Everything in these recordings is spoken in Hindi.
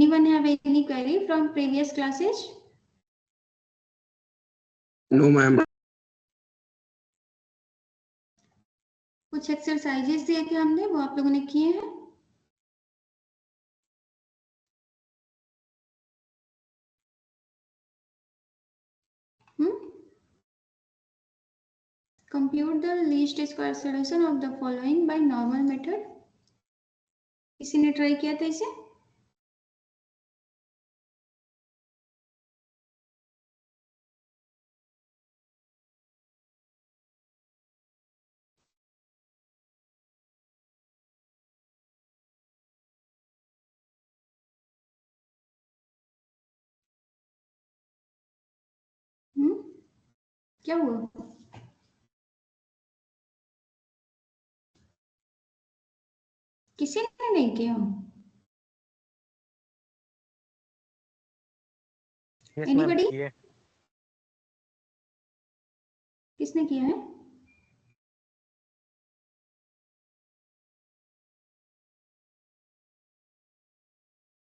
anyone have any query from previous classes? No, ma'am. कुछ एक्सरसाइजेस दिए थे हमने, वो आप लोगों ने किए हैं? Compute the least square solution of the following by normal method. किसी ने ट्राई किया था इसे? क्या हुआ? किसी ने नहीं किया? Anybody? किसने किया है?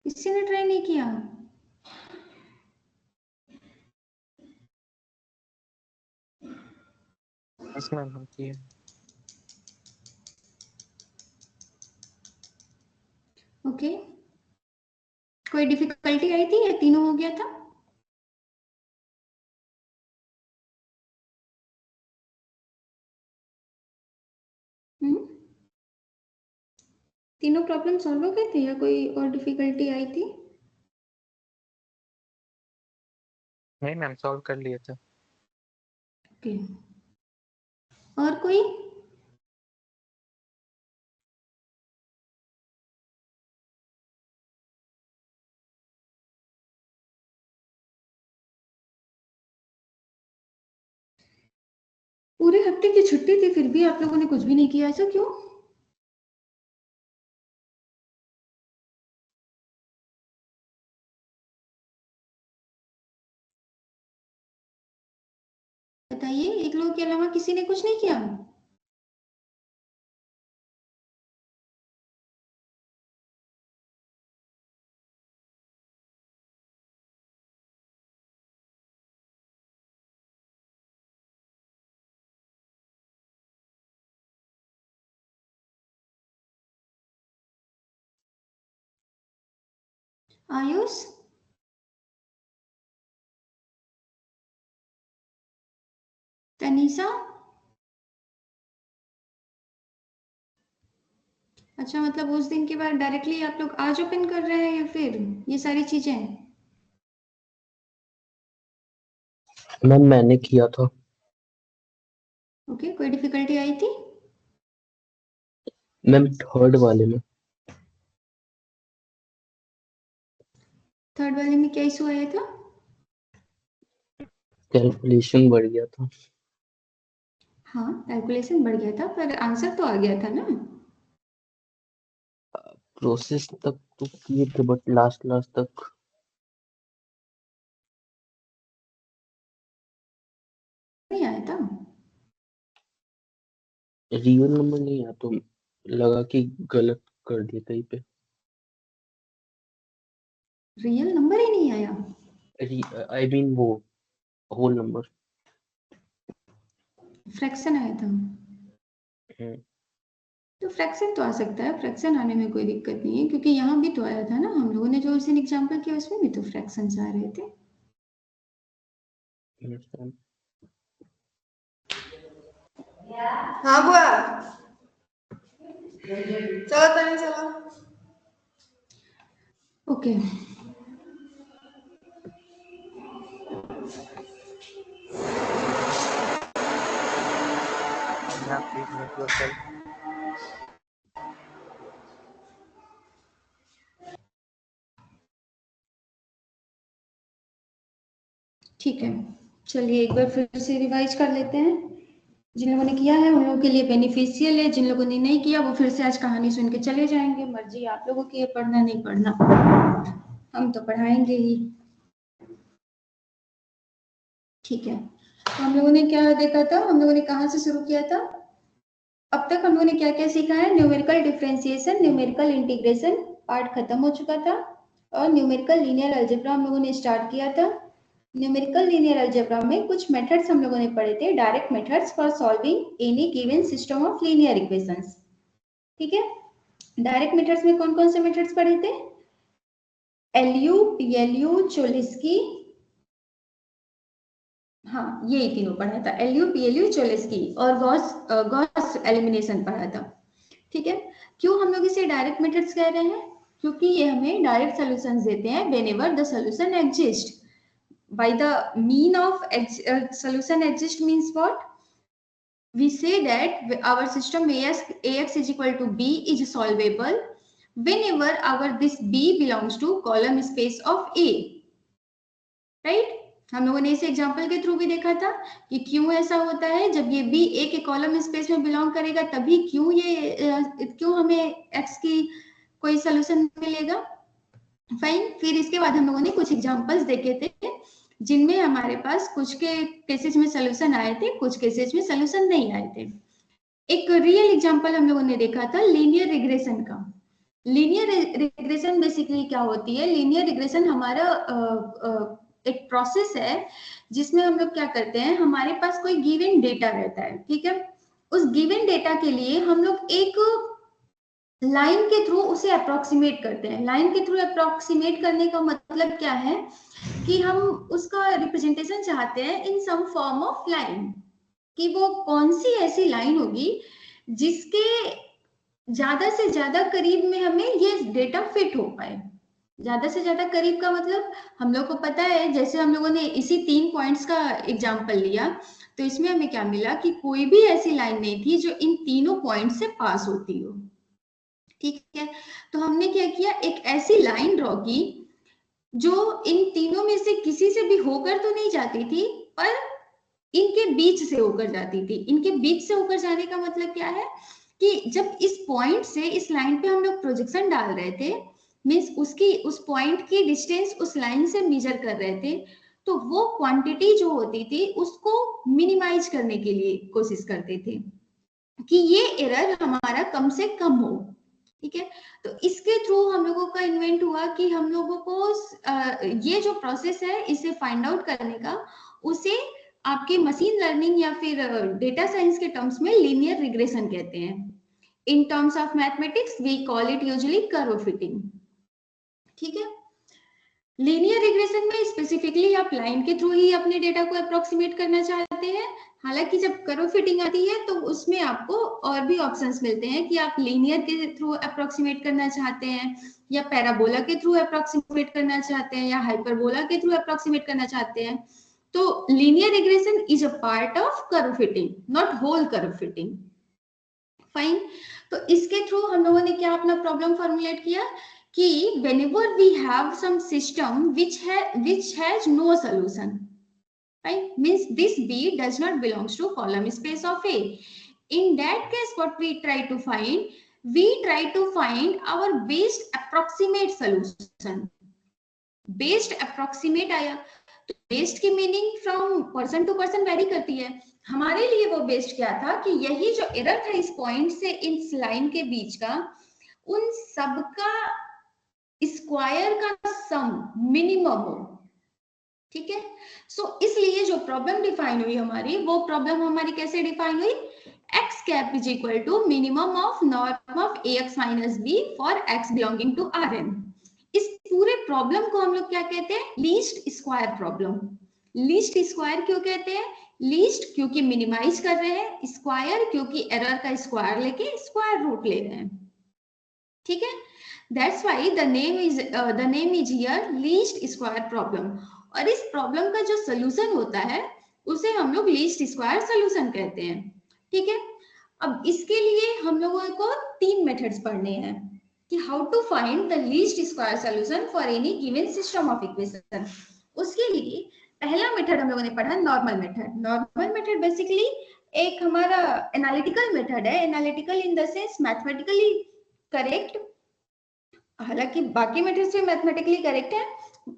किसी ने ट्राई नहीं किया? हम किए। ओके, कोई डिफिकल्टी आई थी या तीनों हो गया था? तीनों प्रॉब्लम सॉल्व हो गए थे या कोई और डिफिकल्टी आई थी? नहीं मैम, सॉल्व कर लिए थे। ओके, और कोई? पूरे हफ्ते की छुट्टी थी फिर भी आप लोगों ने कुछ भी नहीं किया, ऐसा क्यों? बताइए, एक लोगों के अलावा किसी ने कुछ नहीं किया? आयुष, तनीषा, अच्छा मतलब उस दिन के बाद डायरेक्टली आप लोग आज ओपन कर रहे हैं या फिर ये सारी चीजें? मैम मैंने किया था। ओके, कोई डिफिकल्टी आई थी? मैम थर्ड वाले में। थर्ड वाले में क्या इशू आया था? कैलकुलेशन बढ़ गया था। हाँ, कैलकुलेशन बढ़ गया था पर आंसर तो आ गया था ना? प्रोसेस तक तो किए थे बट लास्ट तक नहीं आया था। रियल नंबर नहीं आया तो लगा कि गलत कर दिया कहीं पे। रियल नंबर ही नहीं आया? आई मीन वो होल नंबर। फ्रैक्शन आया था? तो फ्रैक्शन तो आ सकता है, फ्रैक्शन आने में कोई दिक्कत नहीं है, क्योंकि यहाँ भी तो आया था ना, हम लोगों ने जो उस दिन एग्जाम्पल किया उसमें भी तो फ्रैक्शंस आ रहे थे। हाँ बुआ, चलो तनी चलो। ओके, ठीक है, चलिए एक बार फिर से रिवाइज कर लेते हैं। जिन लोगों ने किया है उन लोगों के लिए बेनिफिशियल है, जिन लोगों ने नहीं किया वो फिर से आज कहानी सुन के चले जाएंगे। मर्जी आप लोगों की है, पढ़ना नहीं पढ़ना, हम तो पढ़ाएंगे ही। ठीक है, तो हम लोगों ने क्या देखा था, हम लोगों ने कहाँ से शुरू किया था? अब तक हम लोगों ने क्या क्या सीखा है? Numerical differentiation, numerical integration part खत्म हो चुका था। और न्यूमेरिकल लीनियर अलजेब्रा हम लोगों ने स्टार्ट किया था। न्यूमेरिकल लीनियर अलजेब्रा में कुछ मेथड्स हम लोगों ने पढ़े थे, direct methods for solving any given system of linear equations. ठीक है, डायरेक्ट मेथड्स में कौन कौन से मेथड्स पढ़े थे? एलयू, पीएलयू, चोलिस्की, हाँ ये तीनों पढ़ा था, एलयू, पीएलयू, चोलिस्की, और गॉस एलिमिनेशन पढ़ा था। ठीक है, क्यों हम लोग इसे डायरेक्ट मेथड्स कह रहे हैं? क्योंकि ये हमें डायरेक्ट सॉल्यूशंस देते हैं whenever the solution exists. By the mean of solution exist means what? We say that our system ax is equal to b is solvable whenever our this b belongs to column space of a. Right? हम लोगों ने इसे एग्जाम्पल के थ्रू भी देखा था कि क्यों ऐसा होता है, जब ये बी ए के कॉलम स्पेस में बिलोंग करेगा तभी क्यों हमें एक्स की कोई सोल्यूशन मिलेगा। फाइन, फिर इसके बाद हम लोगों ने कुछ एग्जांपल्स देखे थे जिनमें हमारे पास कुछ के केसेस में सोल्यूशन आए थे, कुछ केसेस में सोल्यूशन नहीं आए थे। एक रियल एग्जांपल हम लोगों ने देखा था लीनियर रिग्रेशन का। लीनियर रिग्रेशन बेसिकली क्या होती है? लीनियर रिग्रेशन हमारा एक प्रोसेस है जिसमें हम लोग क्या करते हैं, हमारे पास कोई गिवन डेटा रहता है, ठीक है, उस गिवन डेटा के लिए हम लोग एक लाइन के थ्रू उसे अप्रोक्सीमेट करते हैं। लाइन के थ्रू अप्रोक्सीमेट करने का मतलब क्या है कि हम उसका रिप्रेजेंटेशन चाहते हैं इन सम फॉर्म ऑफ लाइन, कि वो कौन सी ऐसी लाइन होगी जिसके ज्यादा से ज्यादा करीब में हमें ये डेटा फिट हो पाए। ज्यादा से ज्यादा करीब का मतलब हम लोग को पता है, जैसे हम लोगों ने इसी 3 पॉइंट्स का एग्जांपल लिया तो इसमें हमें क्या मिला कि कोई भी ऐसी लाइन नहीं थी जो इन तीनों पॉइंट से पास होती हो। ठीक है, तो हमने क्या किया, एक ऐसी लाइन ड्रॉ की जो इन तीनों में से किसी से भी होकर तो नहीं जाती थी, पर इनके बीच से होकर जाती थी। इनके बीच से होकर जाने का मतलब क्या है कि जब इस पॉइंट से इस लाइन पे हम लोग प्रोजेक्शन डाल रहे थे, मीन्स उस पॉइंट की डिस्टेंस उस लाइन से मेजर कर रहे थे, तो वो क्वांटिटी जो होती थी उसको मिनिमाइज करने के लिए कोशिश करते थे कि ये एरर हमारा कम से कम हो। ठीक है, तो इसके थ्रू हम लोगों का इन्वेंट हुआ कि हम लोगों को ये जो प्रोसेस है इसे फाइंड आउट करने का, उसे आपके मशीन लर्निंग या फिर डेटा साइंस के टर्म्स में लीनियर रिग्रेशन कहते हैं। In terms of mathematics we call it usually curve fitting. ठीक है, लीनियर रिग्रेशन में स्पेसिफिकली आप लाइन के थ्रू ही अपने डेटा को अप्रोक्सीमेट करना चाहते हैं। हालांकि जब कर्व फिटिंग आती है तो उसमें आपको और भी ऑप्शंस मिलते हैं कि आप लीनियर के थ्रू अप्रोक्सीमेट करना चाहते हैं, या पैराबोला के थ्रू अप्रोक्सीमेट करना चाहते हैं, या हाइपरबोला के थ्रू अप्रोक्सीमेट करना चाहते हैं। तो linear regression is a part of curve fitting, not whole curve fitting. Fine, तो इसके थ्रू हम लोगों ने क्या अपना प्रॉब्लम फॉर्मुलेट किया कि whenever we have some system which has no solution, right, means this B does not belongs to column space of A. In that case what we try to find our best approximate solution. Best approximate आया तो बेस्ट की meaning from person to person vary करती है। हमारे लिए वो बेस्ट क्या था कि यही जो एरर था इस पॉइंट से इस लाइन के बीच का, उन सबका स्क्वायर का सम मिनिमम हो। ठीक है, सो इसलिए जो प्रॉब्लम डिफाइन हुई हमारी, वो प्रॉब्लम हमारी कैसे डिफाइन हुई, x cap is equal to minimum of norm of ax minus b for x belonging to Rn। इस पूरे प्रॉब्लम को हम लोग क्या कहते हैं, least square problem. Least square क्यों कहते हैं, लीस्ट क्योंकि मिनिमाइज कर रहे हैं, स्क्वायर क्योंकि एरर का स्क्वायर लेके स्क्वायर रूट ले रहे हैं। ठीक है, that's why the name is here least square problem। और इस प्रॉब्लम का जो सोल्यूशन होता है उसे हम लोग लीस्ट स्क्वायर सोल्यूशन कहते हैं। ठीक है, अब इसके लिए हम लोगों को 3 मेथड्स पढ़ने हैं कि how to find the least square solution for any given system of equation. उसके लिए पहला मेथड हम लोगों ने पढ़ा normal method. Normal method basically एक हमारा एनालिटिकल मेथड है। Analytical in the sense mathematically correct, हालांकि बाकी मेथड से मैथमेटिकली करेक्ट है,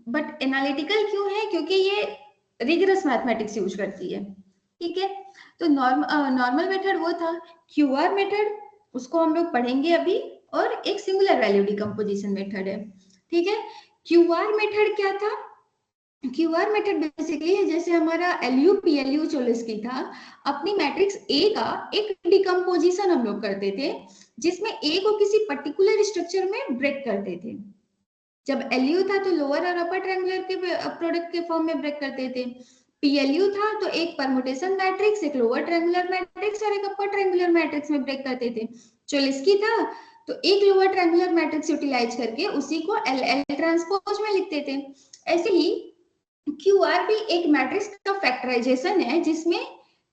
बट एनालिटिकल क्यों है, क्योंकि ये रिगरस मैथमेटिक्स यूज करती है। ठीक है, तो नॉर्मल मेथड वो था। क्यूआर मेथड उसको हम लोग पढ़ेंगे अभी, और एक सिंगुलर वैल्यू डिकम्पोजिशन मेथड है। ठीक है, क्यूआर मेथड क्या था? क्यूआर मेथड बेसिकली है जैसे हमारा एलयू पीएलयू चोलिस्की था, अपनी मैट्रिक्स ए का एक डिकम्पोजिशन हम लोग करते थे जिसमें ए को किसी पर्टिकुलर स्ट्रक्चर में ब्रेक करते थे। जब एलयू था तो लोअर और अपर ट्रायंगुलर के प्रोडक्ट के फॉर्म में ब्रेक करते थे। पीएलयू था तो एक परमुटेशन मैट्रिक्स, एक लोअर ट्रायंगुलर मैट्रिक्स और एक अपर ट्रायंगुलर मैट्रिक्स में ब्रेक करते थे। चोलिस्की था तो एक लोअर ट्रायंगुलर मैट्रिक्स यूटिलाइज करके उसी को एल एल ट्रांसपोज में लिखते थे। ऐसे ही क्यूआर भी एक मैट्रिक्स का फैक्टराइजेशन है जिसमें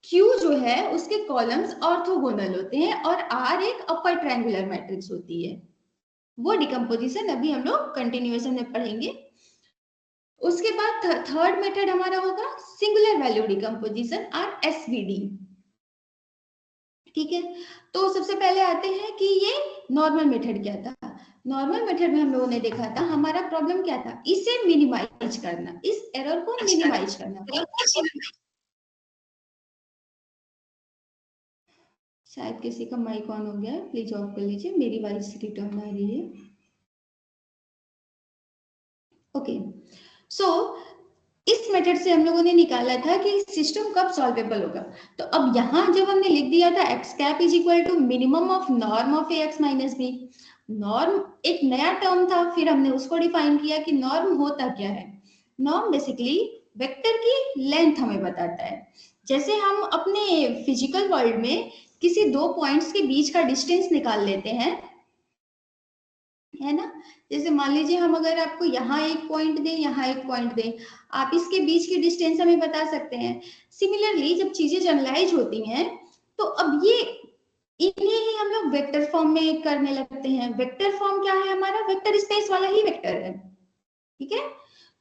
क्यू जो है उसके कॉलम्स ऑर्थोगोनल होते हैं और आर एक अपर ट्रायंगुलर मैट्रिक्स होती है। वो डिकम्पोजिशन अभी हम लोग कंटिन्यूएशन में पढ़ेंगे। उसके बाद थर्ड मेथड हमारा होगा सिंगुलर वैल्यू डिकम्पोजिशन और एसवीडी। ठीक है, तो सबसे पहले आते हैं कि ये नॉर्मल मेथड क्या था। नॉर्मल मेथड में हम लोगों ने देखा था हमारा प्रॉब्लम क्या था, इसे मिनिमाइज करना, इस एरर को मिनिमाइज करना। शायद किसी का माइक ऑन हो गया है, प्लीज ऑफ कर लीजिए, मेरी वॉइस रिटर्न आ रही है। ओके, सो इस मेथड से हम लोगों ने निकाला था कि सिस्टम कब सॉल्वेबल होगा। तो अब यहाँ जब हमने लिख दिया था x cap is equal to minimum of norm of a x minus b, norm एक नया टर्म था, फिर हमने उसको डिफाइन किया कि नॉर्म होता क्या है। नॉर्म बेसिकली वेक्टर की लेंथ हमें बताता है। जैसे हम अपने फिजिकल वर्ल्ड में किसी दो पॉइंट्स के बीच का डिस्टेंस निकाल लेते हैं, है ना। जैसे मान लीजिए हम अगर आपको यहाँ एक पॉइंट दें, यहाँ एक पॉइंट दें, आप इसके बीच की डिस्टेंस हमें बता सकते हैं। सिमिलरली जब चीजें जनरलाइज होती हैं तो अब ये इन्हें ही हम लोग वेक्टर फॉर्म में करने लगते हैं। वेक्टर फॉर्म क्या है हमारा, वेक्टर स्पेस वाला ही वेक्टर है। ठीक है,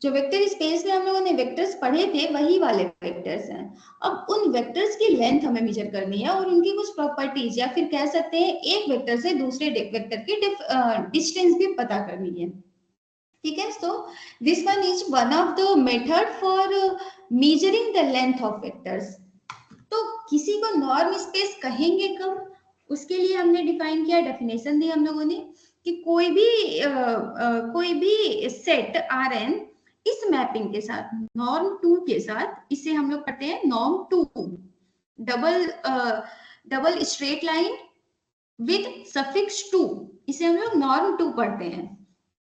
जो वेक्टर स्पेस में हम लोगों ने वेक्टर्स पढ़े थे वही वाले वेक्टर्स हैं। अब उन वेक्टर्स की लेंथ हमें मेजर करनी है और उनकी कुछ प्रॉपर्टीज या फिर कह सकते हैं एक वेक्टर से दूसरे वेक्टर की डिस्टेंस भी पता करनी है। ठीक है, so this one is one of the method for measuring the length of vectors. तो किसी को नॉर्म स्पेस कहेंगे कब, उसके लिए हमने डिफाइन किया, डेफिनेशन दी हम लोगों ने कि कोई भी सेट आर एन इस मैपिंग के साथ नॉर्म 2 के साथ, इसे हम लोग पढ़ते हैं norm 2, double straight line with suffix 2, इसे हम लोग नॉर्म 2 पढ़ते हैं।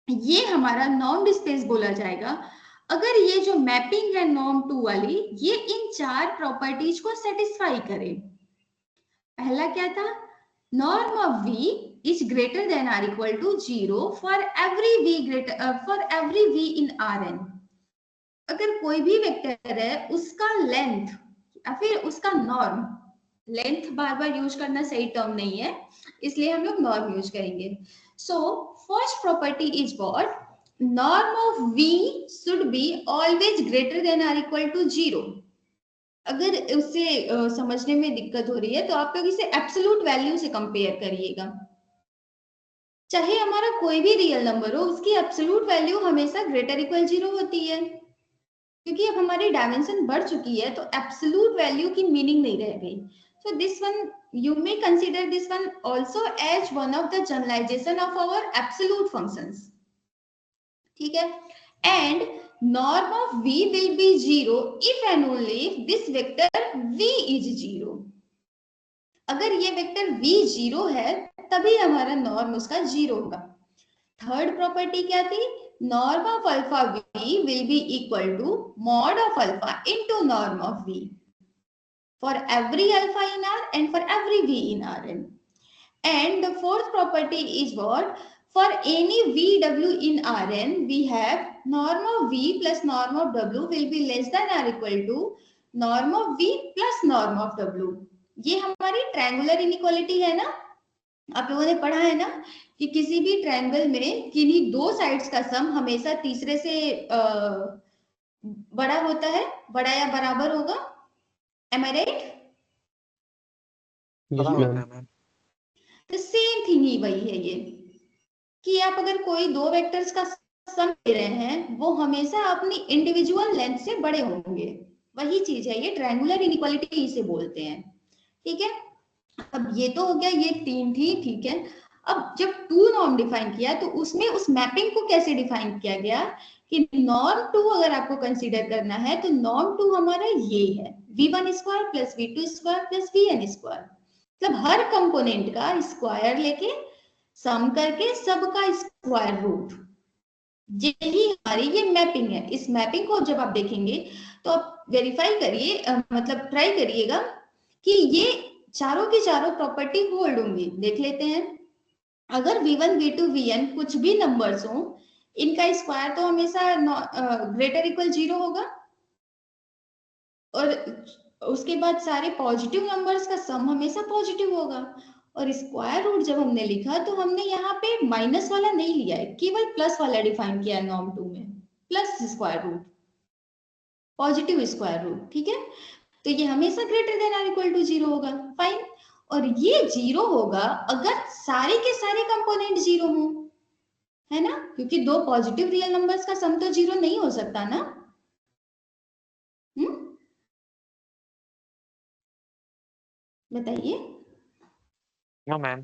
ये हमारा नॉर्म स्पेस बोला जाएगा अगर ये जो मैपिंग है नॉर्म 2 वाली, ये इन चार प्रॉपर्टीज को सेटिस्फाई करे। पहला क्या था, norm of v is greater than or equal to 0 for every v in Rn। अगर कोई भी वेक्टर है उसका लेंथ या फिर उसका नॉर्म, लेंथ बार बार यूज करना सही टर्म नहीं है इसलिए हम लोग नॉर्म यूज करेंगे। So first property is what, norm of v should be always greater than or equal to 0। अगर उससे समझने में दिक्कत हो रही है तो आप लोग इसे एब्सोल्यूट वैल्यू से कंपेयर करिएगा। चाहे हमारा कोई भी रियल नंबर हो, उसकी एब्सोल्यूट वैल्यू हमेशा ग्रेटर इक्वल 0 होती है, क्योंकि अब हमारी डायमेंशन बढ़ चुकी है तो एब्सोल्यूट वैल्यू की मीनिंग नहीं रह गई। So this one you may consider this one also as one of the generalization of our absolute functions। ठीक है, and norm of v will be 0 if and only if this vector v is 0। अगर ये वेक्टर v 0 है तभी हमारा नॉर्म उसका 0 होगा। थर्ड प्रॉपर्टी क्या थी, norm of alpha v will be equal to mod of alpha into norm of v for every alpha in R and for every v in Rn। And the fourth property is what, for any vw in Rn we have norm of v plus norm of w will be less than or equal to norm of v plus norm of w। ये हमारी ट्रायंगुलर इनइक्वालिटी है ना, आप लोगों ने पढ़ा है ना कि किसी भी ट्रायंगल में किन्हीं दो साइड्स का सम हमेशा तीसरे से बड़ा होता है, बड़ा या बराबर होगा। Am I right? बड़ा होता है मैम। तो सेम थिंग ही वही है ये कि आप अगर कोई दो वेक्टर्स का सम ले रहे हैं वो हमेशा अपनी इंडिविजुअल लेंथ से बड़े होंगे, वही चीज है ये ट्रायंगुलर इनइक्वालिटी इसे बोलते हैं। ठीक है, अब ये तो हो गया, ये तीन थी। ठीक है, अब जब टू नॉर्म डिफाइन किया तो उसमें उस मैपिंग को कैसे डिफाइन किया गया कि नॉर्म टू अगर आपको कंसीडर करना है तो नॉर्म टू हमारा ये है v1 square plus v2 square plus vn square, मतलब हर कंपोनेंट का स्क्वायर लेके सम करके सबका स्क्वायर रूट, यही हमारी ये मैपिंग है। इस मैपिंग को जब आप देखेंगे तो आप वेरीफाई करिए, मतलब ट्राई करिएगा कि ये चारों की चारों प्रॉपर्टी होल्ड होंगी। देख लेते हैं, अगर v1 v2 vn कुछ भी नंबर्स हो, इनका स्क्वायर तो हमेशा ग्रेटर इक्वल 0 होगा, और उसके बाद सारे पॉजिटिव नंबर्स का सम हमेशा पॉजिटिव होगा। और स्क्वायर रूट जब हमने लिखा तो हमने यहाँ पे माइनस वाला नहीं लिया है, केवल प्लस वाला डिफाइन किया है नॉर्म टू में, plus square root, positive square root, ठीक है। तो ये हमेशा greater than or equal to 0 होगा, फाइन। और ये 0 होगा अगर सारे के सारे कंपोनेंट 0 हो, है ना, क्योंकि दो पॉजिटिव रियल नंबर्स का सम तो 0 नहीं हो सकता ना। बताइए। No ma'am.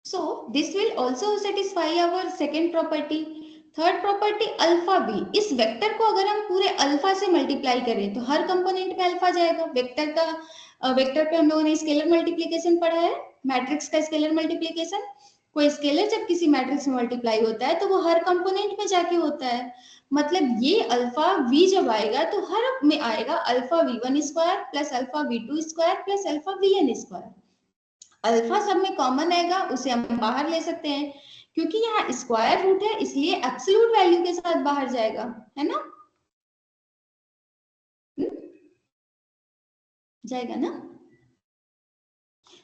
So this will also satisfy our second property. Third property alpha b, इस वेक्टर को अगर हम पूरे अल्फा से मल्टीप्लाई करें तो हर कंपोनेंट में अल्फा जाएगा। वेक्टर का वेक्टर पे हम लोगों ने स्केलर मल्टीप्लिकेशन पढ़ा है, मैट्रिक्स का स्केलर मल्टीप्लिकेशन। कोई स्केलर जब किसी मैट्रिक्स में मल्टीप्लाई होता है तो वो हर कंपोनेंट में जाके होता है, मतलब ये अल्फा वी जब आएगा तो हर में आएगा alpha v1 square plus alpha v2 square plus alpha vn square. Alpha सब में कॉमन आएगा, उसे हम बाहर ले सकते हैं, क्योंकि यहाँ स्क्वायर रूट है इसलिए एब्सोल्यूट वैल्यू के साथ बाहर जाएगा, है ना। जाएगा ना।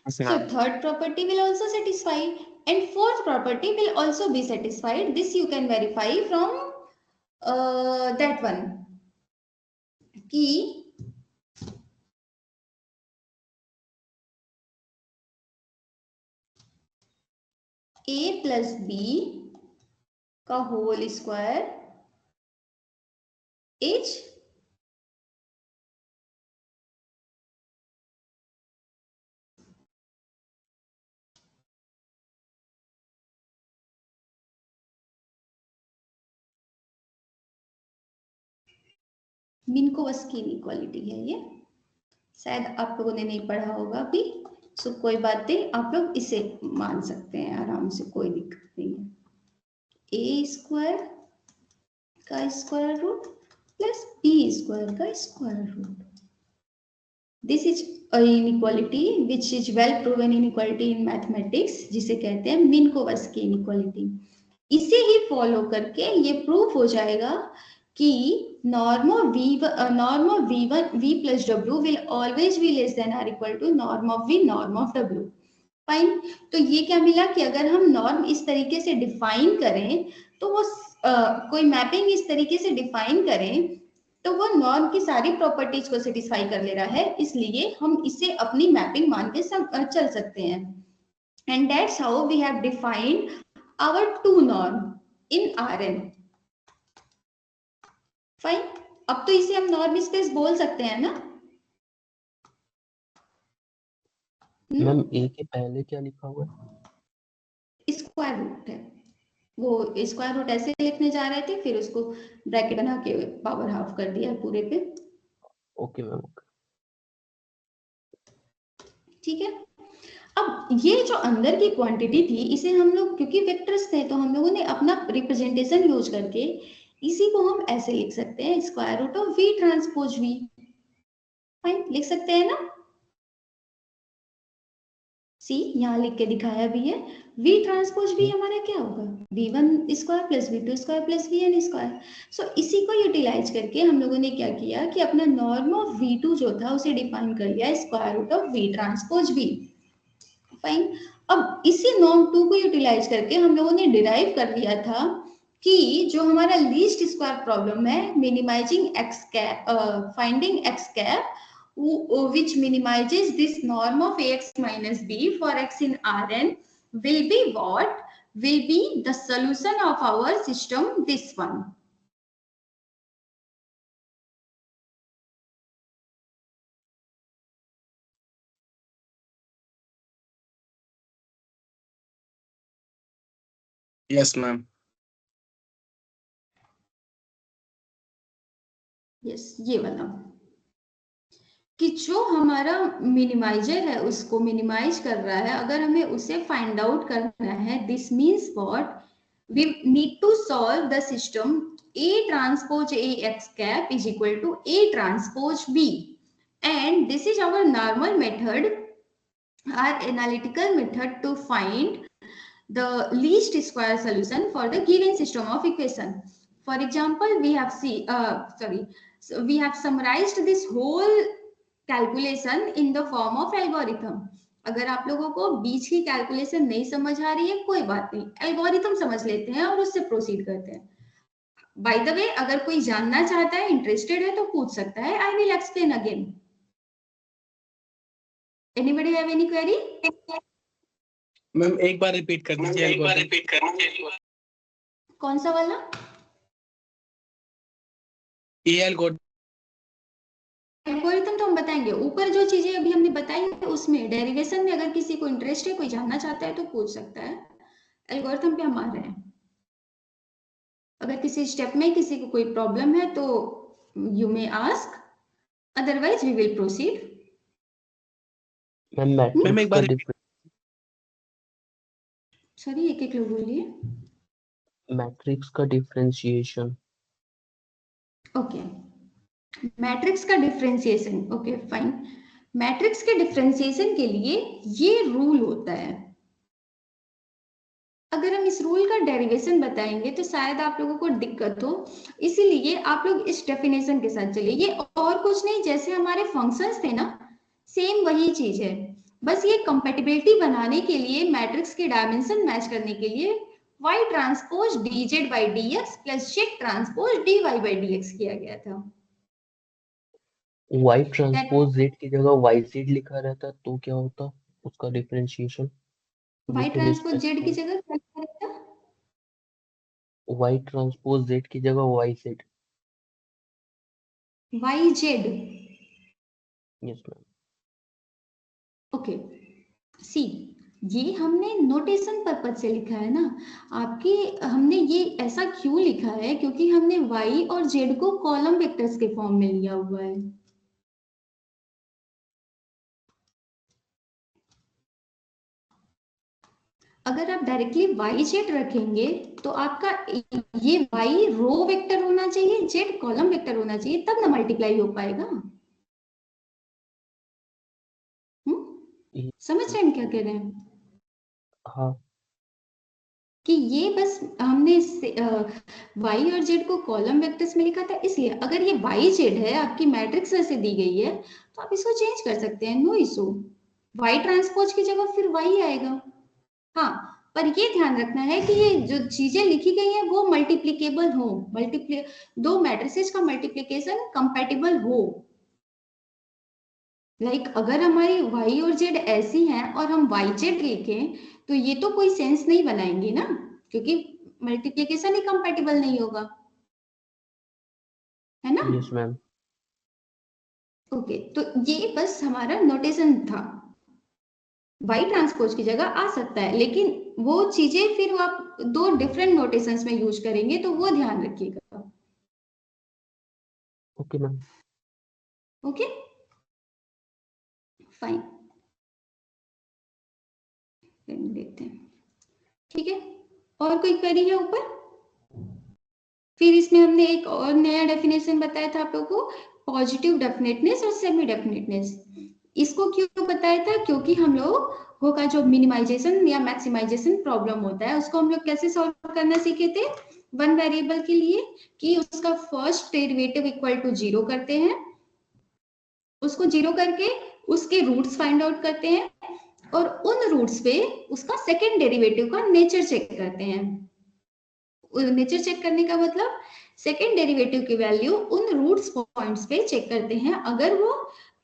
Yes, So ma'am. third property will also satisfy and fourth property will also be satisfied. This you can verify from that one कि a प्लस बी का whole square is Minkowski inequality है ये, शायद आप लोगों ने नहीं पढ़ा होगा अभी, सो कोई बात नहीं, आप लोग इसे मान सकते हैं आराम से, कोई दिक्कत नहीं है। ए स्क्वायर का square root plus B square का square root, this is inequality which is well proven inequality in mathematics, जिसे कहते हैं मिन्कोवस्की इनइक्वालिटी। इसे ही फॉलो करके ये प्रूफ हो जाएगा कि norm of v1 v plus w will always be less than or equal to norm of v norm of w, fine. तो ये क्या मिला कि अगर हम नॉर्म इस तरीके से डिफाइन करें तो वो कोई मैपिंग इस तरीके से डिफाइन करें तो वो नॉर्म की सारी प्रॉपर्टीज को सेटिस्फाई कर ले रहा है, इसलिए हम इसे अपनी मैपिंग मान के चल सकते हैं। And that's how we have defined our two norm in Rn, fine. अब तो इसे हम नॉर्म स्पेस बोल सकते हैं ना। मैम ए के पहले क्या लिखा हुआ है? स्क्वायर रूट है, वो स्क्वायर रूट ऐसे लिखने जा रहे थे, फिर उसको ब्रैकेट बना के पावर हाफ कर दिया पूरे पे, ओके मैम। ठीक है। अब ये जो अंदर की क्वांटिटी थी इसे हम लोग, क्योंकि वेक्टर्स थे तो हम लोगों ने अपना रिप्रेजेंटेशन यूज करके इसी को हम ऐसे लिख सकते हैं, square root of v transpose v, fine, लिख सकते हैं ना। सी यहाँ लिख के दिखाया भी है, v ट्रांसपोज v हमारा क्या होगा, v1 square plus v2 square plus vn square. So इसी को यूटिलाइज करके हम लोगों ने क्या किया कि अपना नॉर्म ऑफ v2 जो था उसे डिफाइन कर लिया square root of v transpose v, fine. अब इसी नॉर्म 2 को यूटिलाइज करके हम लोगों ने डिराइव कर लिया था कि जो हमारा लीस्ट स्क्वायर प्रॉब्लम है, minimizing x cap, finding x cap, which minimizes this norm of ax minus b for x in Rn will be what? Will be the solution of our system, this one. Yes ma'am. Yes, ये वाला कि जो हमारा मिनिमाइजर है उसको मिनिमाइज कर रहा है, अगर हमें उसे फाइंड आउट करना है, this means what, we need to solve the system A transpose A x cap is equal to A transpose B, and this is our normal method, our analytical method to find the least square solution for the given system of equation. For example, we have we have summarized this whole calculation in the form of algorithm. अगर आप लोगों को बीच की कैलकुलेशन नहीं समझ आ रही है, कोई बात नहीं, एल्गोरिथम समझ लेते हैं और उससे प्रोसीड करते हैं. बाय द वे, अगर कोई जानना चाहता है, इंटरेस्टेड है, तो पूछ सकता है. I will explain again. Anybody have any query? Ma'am एक बार रिपीट कर दीजिए। कौन सा वाला? एल्गोरिथम तो हम बताएंगे. ऊपर जो चीजें अभी हमने बताई है उसमें डेरिवेशन में अगर किसी को इंटरेस्ट है, कोई जानना चाहता है तो पूछ सकता है. एल्गोरिथम पे हम आ रहे हैं. अगर किसी स्टेप में किसी को कोई प्रॉब्लम है तो you may ask, otherwise we will proceed. Ma'am एक बार सॉरी, एक लोग बोलिए. मैट्रिक्स का डिफरेंशिएशन. ओके, मैट्रिक्स का डिफरेंशिएशन. Okay fine. मैट्रिक्स के डिफरेंशिएशन के लिए ये रूल होता है. अगर हम इस रूल का डेरिवेशन बताएंगे तो शायद आप लोगों को दिक्कत हो, इसीलिए आप लोग इस डेफिनेशन के साथ चलिए. ये और कुछ नहीं, जैसे हमारे फंक्शंस थे ना, सेम वही चीज है. बस ये कंपैटिबिलिटी बनाने के लिए, मैट्रिक्स के डायमेंशन मैच करने के लिए y transpose dz by dx plus z transpose dy by dx किया गया था. y ट्रांसपोज z की जगह yz लिखा रहता तो क्या होता उसका डिफरेंशिएशन? y ट्रांसपोज z की जगह क्या रहता? y ट्रांसपोज z की जगह yz. yz. Yes ma'am. Okay, see, ये हमने नोटेशन पर्पज से लिखा है ना. आपके हमने ये ऐसा क्यों लिखा है, क्योंकि हमने y और z को कॉलम वेक्टर्स के फॉर्म में लिया हुआ है. अगर आप डायरेक्टली yz रखेंगे तो आपका ये y रो वेक्टर होना चाहिए, z कॉलम वेक्टर होना चाहिए, तब ना मल्टीप्लाई हो पाएगा. समझ रहे हैं क्या कह रहे हैं? हाँ. कि ये बस हमने y और z को कॉलम वेक्टर्स में लिखा था, इसलिए अगर ये yz है, आपकी मैट्रिक्स ऐसे दी गई है, तो आप इसको चेंज कर सकते हैं, नो इशू. y ट्रांसपोज की जगह फिर y आएगा. हाँ, पर ये ध्यान रखना है कि ये जो चीजें लिखी गई हैं वो मल्टीप्लिकेबल हो, दो मैट्रिसेस का मल्टीप्लिकेशन कंपैटिबल हो. लाइक अगर हमारी y और z ऐसी हैं और हम yz लिखें तो ये तो कोई सेंस नहीं बनाएंगे ना, क्योंकि मल्टीप्लिकेशन ही कंपैटिबल नहीं होगा, है ना? Yes ma'am. ओके, तो ये बस हमारा नोटेशन था. y ट्रांसपोज की जगह आ सकता है, लेकिन वो चीजें फिर आप दो डिफरेंट नोटेशंस में यूज करेंगे, तो वो ध्यान रखिएगा. Okay ma'am. ओके फाइन, देखते हैं. ठीक है, और कोई क्वेरी है ऊपर? फिर इसमें हमने एक और नया डेफिनेशन बताया था आप लोगों को, पॉजिटिव डेफिनेटनेस और सेमी डेफिनेटनेस. इसको क्यों बताया था? क्योंकि हम लोगों का जो मिनिमाइजेशन या मैक्सिमाइजेशन प्रॉब्लम होता है उसको हम लोग कैसे सॉल्व करना सीखे थे. वन वेरिएबल के लिए कि उसका फर्स्ट डेरिवेटिव इक्वल टू 0 करते हैं, उसको 0 करके उसके रूट्स फाइंड आउट करते हैं, और उन रूट्स पे उसका सेकेंड डेरिवेटिव का नेचर चेक करते हैं. नेचर चेक करने का मतलब सेकेंड डेरिवेटिव की वैल्यू उन रूट्स पॉइंट्स पे चेक करते हैं. अगर वो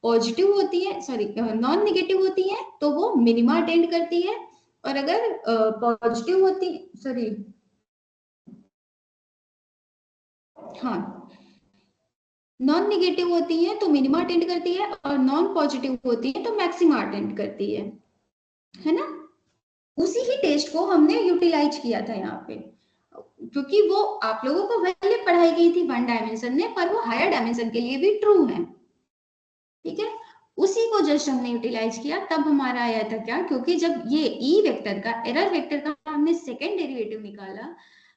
पॉजिटिव होती है, सॉरी नॉन नेगेटिव होती है, तो वो मिनिमा अटेंड करती है, और अगर पॉजिटिव होती, सॉरी हाँ, नॉन नेगेटिव होती है तो मिनिमा अटेंड करती है, और नॉन पॉजिटिव होती है तो मैक्सिमा अटेंड करती है ना? उसी ही टेस्ट को हमने यूटिलाइज किया था यहाँ पे, क्योंकि वो आप लोगों को पहले पढ़ाई गई थी 1 डायमेंशन में, पर वो हायर डायमेंशन के लिए भी ट्रू है। ठीक है, उसी को जस्ट हमने यूटिलाइज किया, तब हमारा आया था क्या, क्योंकि जब ये ई वेक्टर का, एरर वेक्टर का हमने सेकेंड डेरिवेटिव निकाला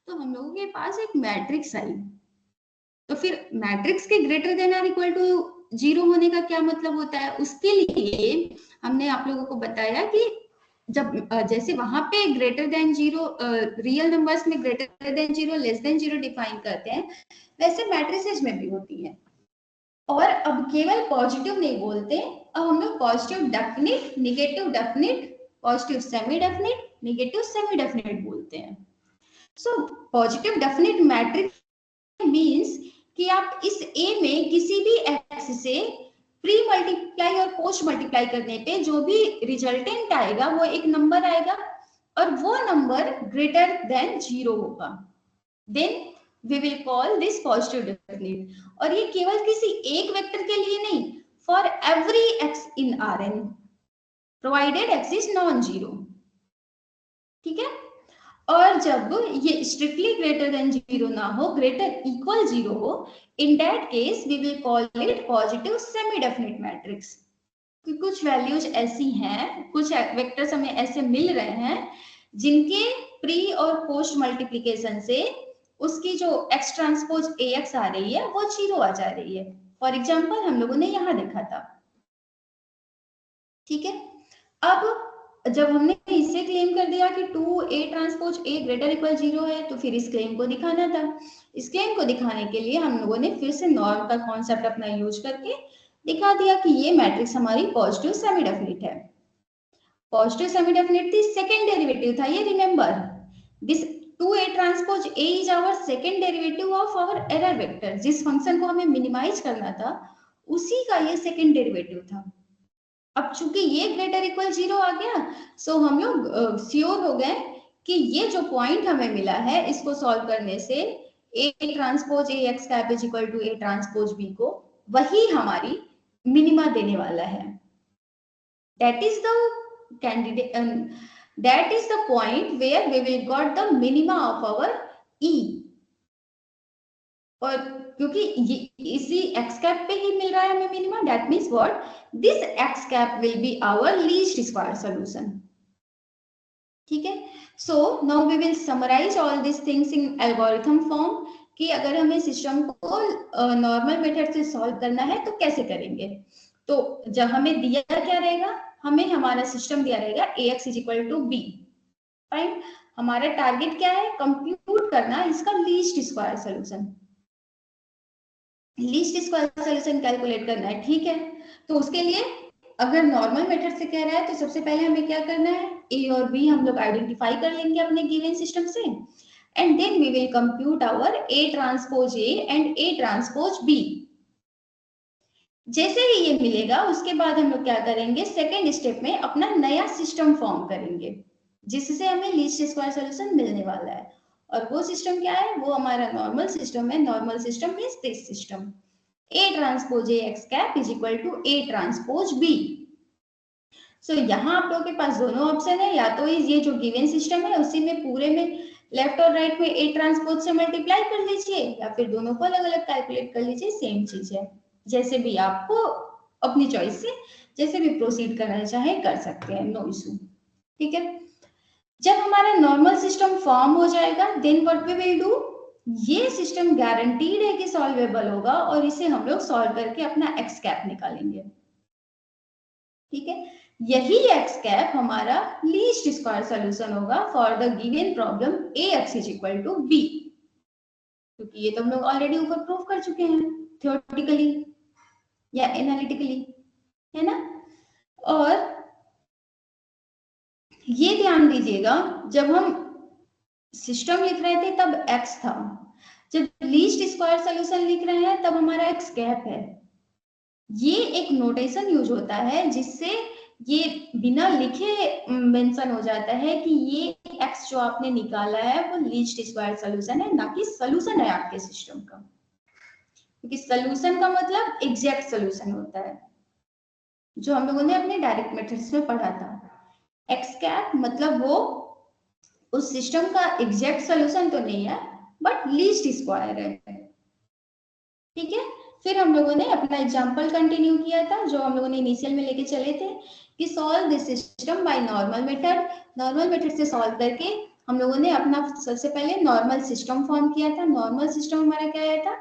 तो हम लोगों के पास एक मैट्रिक्स आई। तो फिर मैट्रिक्स के ग्रेटर देन और इक्वल टू 0 होने का क्या मतलब होता है, उसके लिए हमने आप लोगों को बताया कि जब जैसे वहां पे ग्रेटर देन 0 रियल नंबर्स में greater than 0 less than 0 define करते हैं, वैसे मैट्रिसेस में भी होती है। और अब केवल पॉजिटिव नहीं बोलते, अब हम लोग positive definite, negative definite, positive semi definite, negative semi definite बोलते हैं। So positive definite matrix means कि आप इस A में किसी भी एक्स से प्री मल्टीप्लाई और पोस्ट मल्टीप्लाई करने पे जो भी रिजल्टेंट आएगा वो एक नंबर आएगा, और वो नंबर ग्रेटर देन 0 होगा, then we will call this positive definite। और ये केवल किसी एक वेक्टर के लिए नहीं, for every x in Rn provided x is non-zero। ठीक है, और जब ये स्ट्रिक्टली ग्रेटर देन 0 ना हो, ग्रेटर इक्वल 0 हो, in that case we will call it positive semi definite matrix. कि कुछ वैल्यूज ऐसी हैं, कुछ वेक्टर्स हमें ऐसे मिल रहे हैं जिनके प्री और पोस्ट मल्टीप्लिकेशन से उसकी जो x ट्रांसपोज ax आ रही है वो 0 आ जा रही है। फॉर एग्जाम्पल हम लोगों ने यहाँ देखा था। ठीक है, अब जब हमने इसे क्लेम कर दिया कि 2a transpose a greater equal 0 है, तो फिर इस क्लेम को दिखाना था। इस क्लेम को दिखाने के लिए हम लोगों ने फिर से नॉर्म का कॉन्सेप्ट अपना यूज करके दिखा दिया कि ये मैट्रिक्स हमारी पॉजिटिव सेमी डेफिनिट है। पॉजिटिव सेमी डेफिनिट थी, सेकेंड डेरिवेटिव था ये, remember this 2a transpose a is our second derivative of our error vector. जिस फंक्शन को हमें मिनिमाइज करना था उसी का ये सेकेंड डेरिवेटिव था। अब चूंकि ये ग्रेटर इक्वल 0 आ गया, सो हम लोग श्योर हो गए कि ये जो पॉइंट हमें मिला है इसको सॉल्व करने से a transpose a x cap is equal to a transpose b को वही हमारी मिनिमा देने वाला है। That is the candidate, that is the point where we will got the minima of our E। और क्योंकि ये इसी x कैप पे ही मिल रहा है हमें minima, that means what, this x cap will be our least square solution। ठीक है, so now we will summarize all these things in algorithm form कि अगर हमें सिस्टम को नॉर्मल मेथड से सॉल्व करना है तो कैसे करेंगे। तो जब हमें दिया क्या रहेगा, हमें हमारा सिस्टम दिया रहेगा ax is equal to b। Fine, हमारा टारगेट क्या है, कंप्यूट करना इसका least square solution, least square solution calculate करना है। ठीक है, तो उसके लिए अगर नॉर्मल मेथड से कह रहा है तो सबसे पहले हमें क्या करना है, a और b हम लोग आइडेंटिफाई कर लेंगे अपने गिवन सिस्टम से, and then we will compute our a transpose a and a transpose b। जैसे ही ये मिलेगा उसके बाद हम लोग क्या करेंगे, सेकेंड स्टेप में अपना नया सिस्टम फॉर्म करेंगे जिससे हमें लीस्ट स्क्वायर सॉल्यूशन मिलने वाला है। और वो सिस्टम क्या है, वो हमारा नॉर्मल सिस्टम है। Normal system means this system a transpose a x cap is equal to a transpose b। So यहाँ आप लोगों के पास दोनों ऑप्शन है, या तो ये जो गिवन सिस्टम है उसी में पूरे में लेफ्ट और राइट में a ट्रांसपोज से मल्टीप्लाई कर लीजिए, या फिर दोनों को अलग अलग कैलकुलेट कर लीजिए, सेम चीज है। जैसे भी आपको अपनी चॉइस से जैसे भी प्रोसीड करना चाहे कर सकते हैं, नो इशू। ठीक है, जब हमारा नॉर्मल सिस्टम फॉर्म हो जाएगा then what we will do, ये सिस्टम गारंटीड है कि सॉल्वेबल होगा और इसे हम लोग सॉल्व करके अपना एक्स कैप निकालेंगे। ठीक है, यही एक्स कैप हमारा लीस्ट स्क्वायर सॉल्यूशन होगा for the given problem ax is equal to b, क्योंकि ये तो हम लोग ऑलरेडी ऊपर प्रूव कर चुके हैं थ्योरेटिकली या एनालिटिकली, है ना। और ये ध्यान दीजिएगा, जब हम सिस्टम लिख रहे थे तब x था, जब लीस्ट स्क्वायर सॉल्यूशन लिख रहे हैं तब हमारा एक्स कैप है। ये एक नोटेशन यूज होता है जिससे ये बिना लिखे मेंशन हो जाता है कि ये x जो आपने निकाला है वो लीस्ट स्क्वायर सॉल्यूशन है, ना कि सॉल्यूशन है आपके सिस्टम का। क्योंकि सॉल्यूशन का मतलब एग्जैक्ट सॉल्यूशन होता है जो हम लोगों ने अपने डायरेक्ट मेथड्स में पढ़ा था। एक्स कैप मतलब वो उस सिस्टम का एग्जैक्ट सोल्यूशन तो नहीं है बट लीस्ट स्क्वायर है। ठीक है, फिर हम लोगों ने अपना एग्जांपल कंटिन्यू किया था जो हम लोगों ने इनिशियल में लेके चले थे कि solve this system by normal method. Normal method से सॉल्व करके हम लोगों ने अपना सबसे पहले नॉर्मल सिस्टम फॉर्म किया था। नॉर्मल सिस्टम हमारा क्या आया था,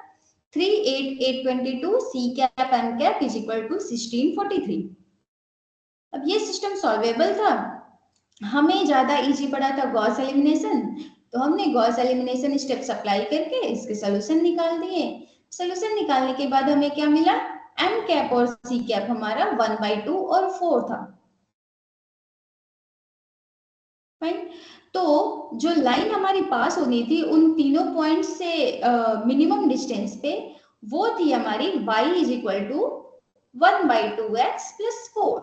38822 c cap m cap is equal to 1643। अब ये सिस्टम सॉल्वेबल था, हमें ज्यादा इजी पड़ा था गॉस एलिमिनेशन, तो हमने गॉस एलिमिनेशन स्टेप्स अप्लाई करके इसके सोल्यूशन निकाल दिए। सोल्यूशन निकालने के बाद हमें क्या मिला, एम कैप और सी कैप हमारा 1/2 और 4 था। फाइन, तो जो लाइन हमारी पास होनी थी उन तीनों पॉइंट से मिनिमम डिस्टेंस पे, वो थी हमारी y is equal to 1/2x plus 4।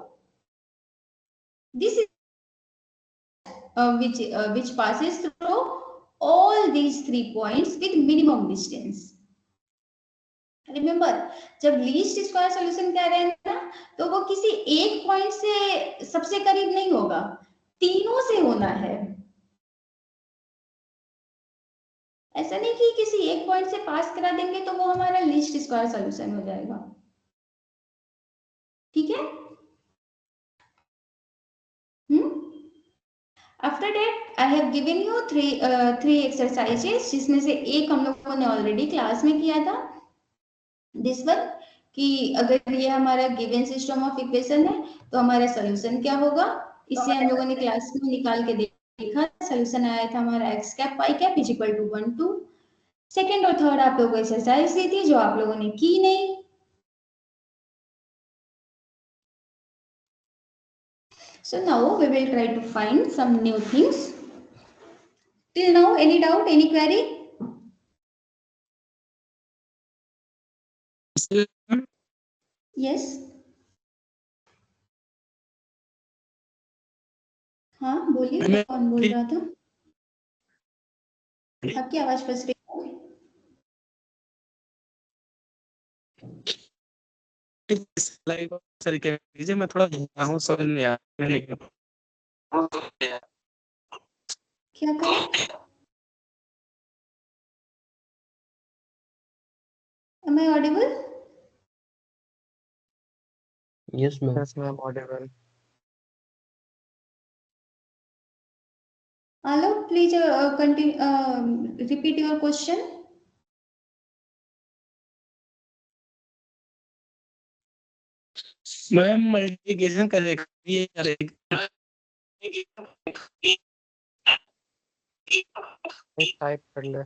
This which passes through all these 3 points with minimum distance. Remember, जब लीस्ट स्क्वायर सॉल्यूशन कह रहे हैं ना, तो वो किसी एक पॉइंट से सबसे करीब नहीं होगा, तीनों से होना है। ऐसा नहीं कि किसी एक पॉइंट से पास करा देंगे तो वो हमारा लीस्ट स्क्वायर सॉल्यूशन हो जाएगा। ठीक है, after that I have given you three exercises, जिसमें से एक हम लोगों ने ऑलरेडी क्लास में किया था, दिस वन, कि अगर ये हमारा गिवन सिस्टम ऑफ इक्वेशन है तो हमारा सॉल्यूशन क्या होगा। इसे हम लोगों ने क्लास में निकाल के देखा, सॉल्यूशन आया था हमारा x cap y cap is equal to 1 2। Second और थर्ड आप लोगों को एक्सरसाइज दी थी जो आप लोगों ने की नहीं। So now we will try to find some new things. Till now, any doubt, any query? Yes. हाँ बोलिए, कौन बोल रहा था? आपकी आवाज फंस रही है। तरीके दीजिए, मैं थोड़ा घूमता हूँ, समझ नहीं आ रहा। क्या करें? Am I audible? Yes, ma'am. Yes, ma'am, audible. Alok, please continue. Repeat your question. Ma'am multiplication करेगी। टाइप कर ले।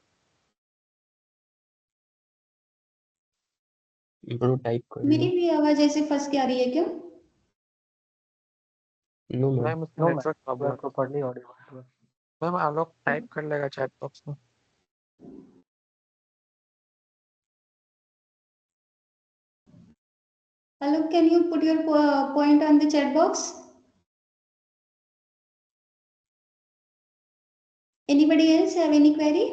ब्रो टाइप कर मेरी लो। भी आवाज ऐसे फंस के आ रही है क्या? No ma'am. मैम उसका network problem properly audible. Ma'am Alok type कर लेगा चैट बॉक्स में। Alok, can you put your point on the chat box? Anybody else have any query?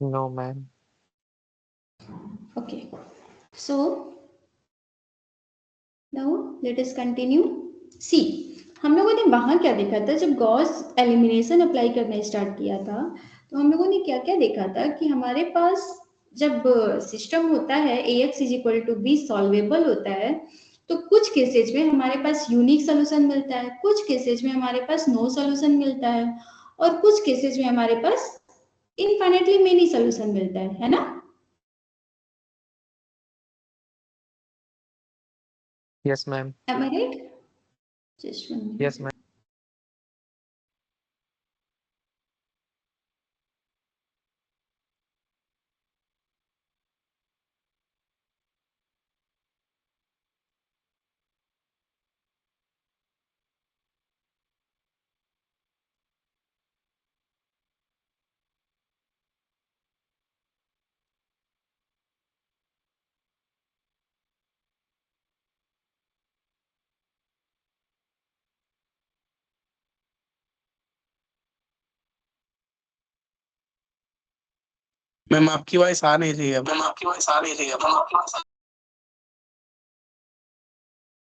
No, ma'am. Okay. So now let us continue. See, हम लोगों ने वहां क्या देखा था, जब गॉस एलिमिनेशन अप्लाई करना स्टार्ट किया था तो हम लोगों ने क्या क्या देखा था कि हमारे पास जब सिस्टम होता है ax is equal to b solvable होता है, तो कुछ केसेज में हमारे पास यूनिक सोल्यूशन मिलता है, कुछ केसेज में हमारे पास नो सोल्यूशन मिलता है, और कुछ केसेज में हमारे पास इनफाइनाइटली मेनी सोल्यूशन मिलता है ना? Yes, ma'am. Am I right? Just 1 minute. Yes, ma'am. Ma'am आपकी वॉइस आ नहीं रही है।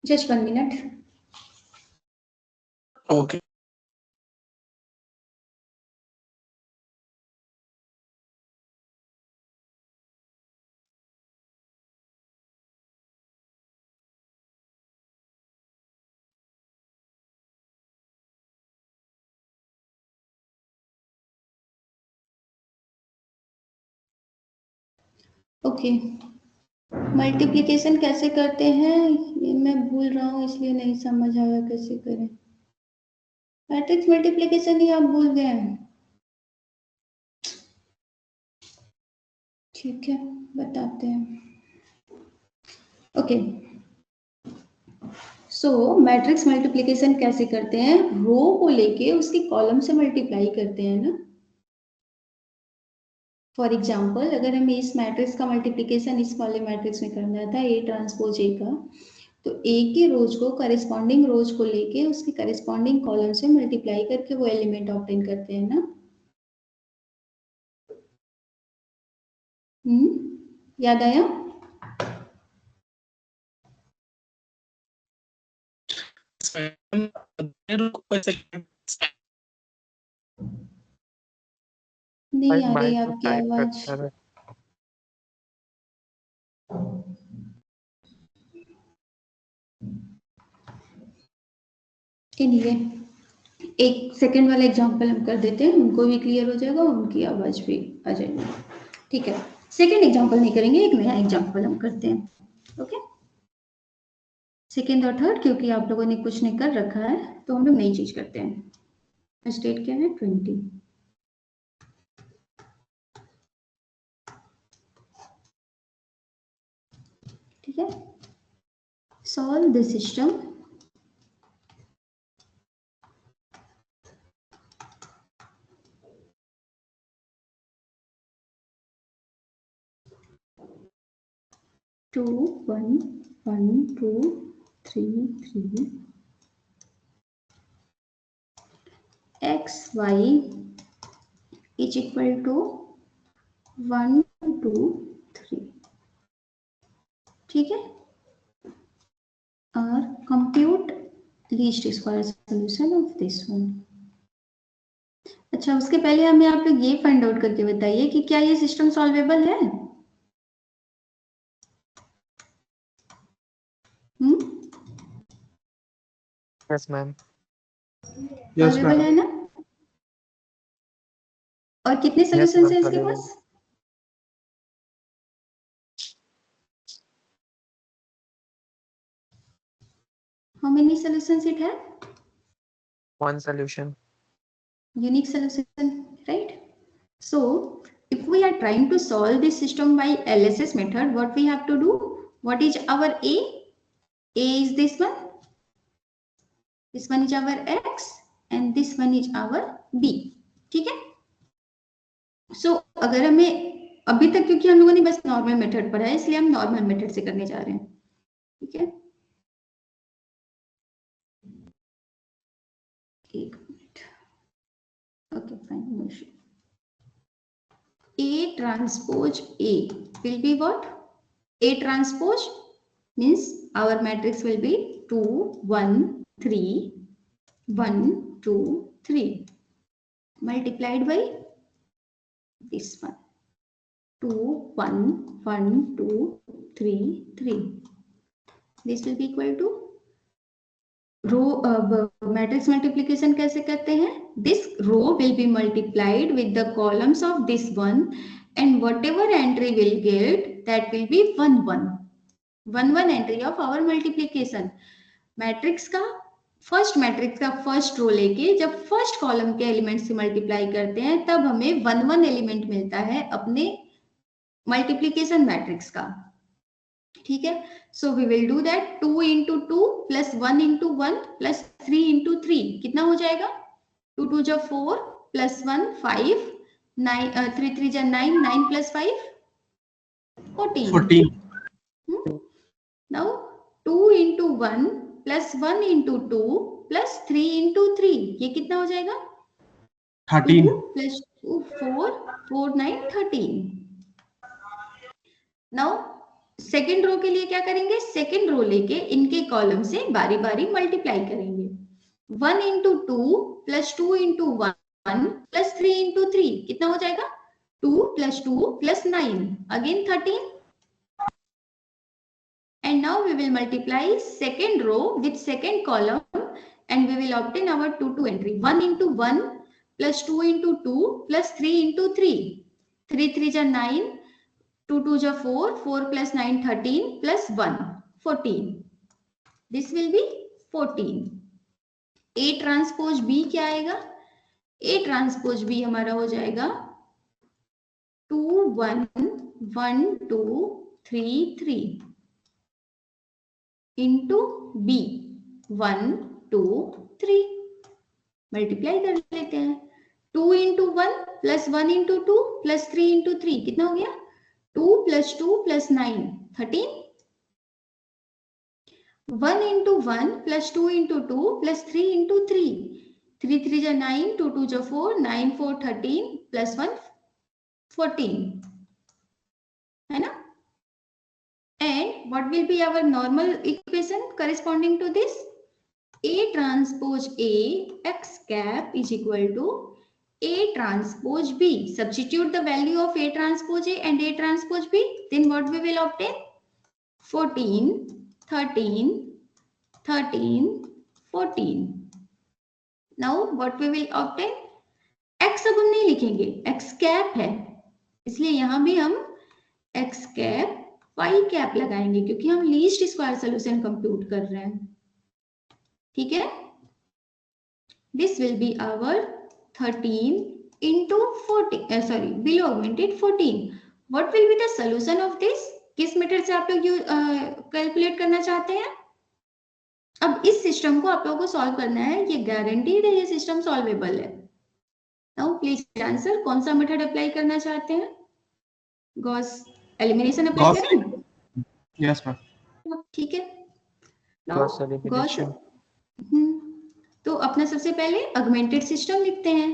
Just 1 minute. Okay. Okay, multiplication कैसे करते हैं ये मैं भूल रहा हूँ, इसलिए नहीं समझ आया कैसे करें। मैट्रिक्स मल्टीप्लिकेशन ही आप भूल गए हैं। ठीक है, बताते हैं। ओके, सो मैट्रिक्स मल्टीप्लिकेशन कैसे करते हैं? रो को लेके उसकी कॉलम से मल्टीप्लाई करते हैं ना। फॉर एग्जाम्पल, अगर हमें इस मैट्रिक्स का मल्टीप्लिकेशन इस वाले मैट्रिक्स में करना था ए ट्रांसपोज ए का, तो ए के रोज को करेस्पॉन्डिंग रोज को लेके उसकी करेस्पॉन्डिंग कॉलम से मल्टीप्लाई करके वो एलिमेंट ऑब्टेन करते हैं ना। याद आया? नहीं आ रही आपकी आवाज। इन्हीं एक सेकंड वाला एग्जांपल हम कर देते हैं, उनको भी क्लियर हो जाएगा, उनकी आवाज भी आ जाएगी। ठीक है, सेकंड एग्जांपल नहीं करेंगे, एक नया एग्जांपल हम करते हैं। ओके, सेकंड और थर्ड, क्योंकि आप लोगों ने कुछ नहीं कर रखा है तो हम लोग नई चीज करते हैं। स्टेट क्या है? 20। ठीक है, solve the system to 1 1 2 3 3 x y is equal to 1 2 3। ठीक है, और compute least square solution of this one. अच्छा, उसके पहले हमें आप लोग ये फाइंड आउट करके बताइए कि क्या ये सिस्टम सॉल्वेबल है? Yes ma'am. सॉल्वेबल है ना? और कितने सॉल्यूशंस हैं इसके पास? How many solutions it have? One solution. Unique solution, right? So if we are trying to solve this system by LSS method, what we have to do? What is our A? A is this one. This one is our X and this one is our B. ठीक है? So अगर हमें अभी तक, क्योंकि हम लोगों ने बस नॉर्मल मेथड पढ़ा है, इसलिए हम नॉर्मल मेथड से करने जा रहे हैं। ठीक है, एक मिनट। Okay fine, no issue. A transpose A will be what? A transpose means our matrix will be 2 1 3 1 2 3 multiplied by this one 2 1 1 2 3 3. This will be equal to row matrix multiplication कैसे करते हैं? This row will be multiplied with the columns of this one and whatever entry will get that will be 1 1 1 1 entry of our multiplication. Matrix का फर्स्ट रो लेके जब फर्स्ट कॉलम के एलिमेंट से मल्टीप्लाई करते हैं तब हमें 1 1 एलिमेंट मिलता है अपने मल्टीप्लिकेशन मैट्रिक्स का। ठीक है, so we will do that 2 into 2 plus 1 into 1 plus 3 into 3 कितना हो जाएगा? 2 2 जा 4 plus 1 5 9 3 3 जा 9 9 plus 5 14। Now 2 into 1 plus 1 into 2 plus 3 into 3 ये कितना हो जाएगा? 13 plus 2 4 4 9 13। नाउ सेकेंड रो के लिए क्या करेंगे, सेकेंड रो लेके इनके कॉलम से बारी बारी मल्टीप्लाई करेंगे। 1 into 2 plus 2 into 1 plus 3 into 3 कितना हो जाएगा, 2 plus 2 plus 9 again 13। And now we will multiply second row with second column and we will obtain our 2 to entry. 1 into 1 plus 2 into 2 plus 3 into 3. 3 3 are 9, 2 2 are 4, 4 plus 9 13 plus 1 14. This will be 14. A transpose B क्या आएगा, A ट्रांसपोज B हमारा हो जाएगा 2 1 1 2 3 3 इंटू B 1 2 3 मल्टीप्लाई कर लेते हैं। 2 into 1 plus 1 into 2 plus 3 into 3 कितना हो गया, 2 plus 2 plus 9 13। 1 into 1 plus 2 into 2 plus 3 into 3, 3 3 जा 9, 2 2 जा 4, 9 4 13 प्लस 1 14 है ना। And what will be our normal equation corresponding to this? A transpose A x cap is equal to A transpose B. Substitute the value of A transpose A and A transpose B. Then what we will obtain? 14, 13, 13, 14. Now what we will obtain? X अब हम नहीं लिखेंगे, X cap है, इसलिए यहां भी हम X cap y कैप लगाएंगे क्योंकि हम लीस्ट स्क्वायर सॉल्यूशन कंप्यूट कर रहे हैं। ठीक है, this will be our 13 into 14 sorry below augmented 14। What will be the solution of this, किस मेथड से आप लोग कैलकुलेट करना चाहते हैं। अब इस सिस्टम को आप लोगों को सॉल्व करना है, ये गारंटीड है, ये सिस्टम सॉल्वेबल है। नाउ प्लीज आंसर, कौन सा मेथड अप्लाई करना चाहते हैं, गॉस एलिमिनेशन अप्लाई करें। Yes ma'am. ठीक है, गॉस एलिमिनेशन। तो अपना सबसे पहले ऑगमेंटेड सिस्टम लिखते हैं,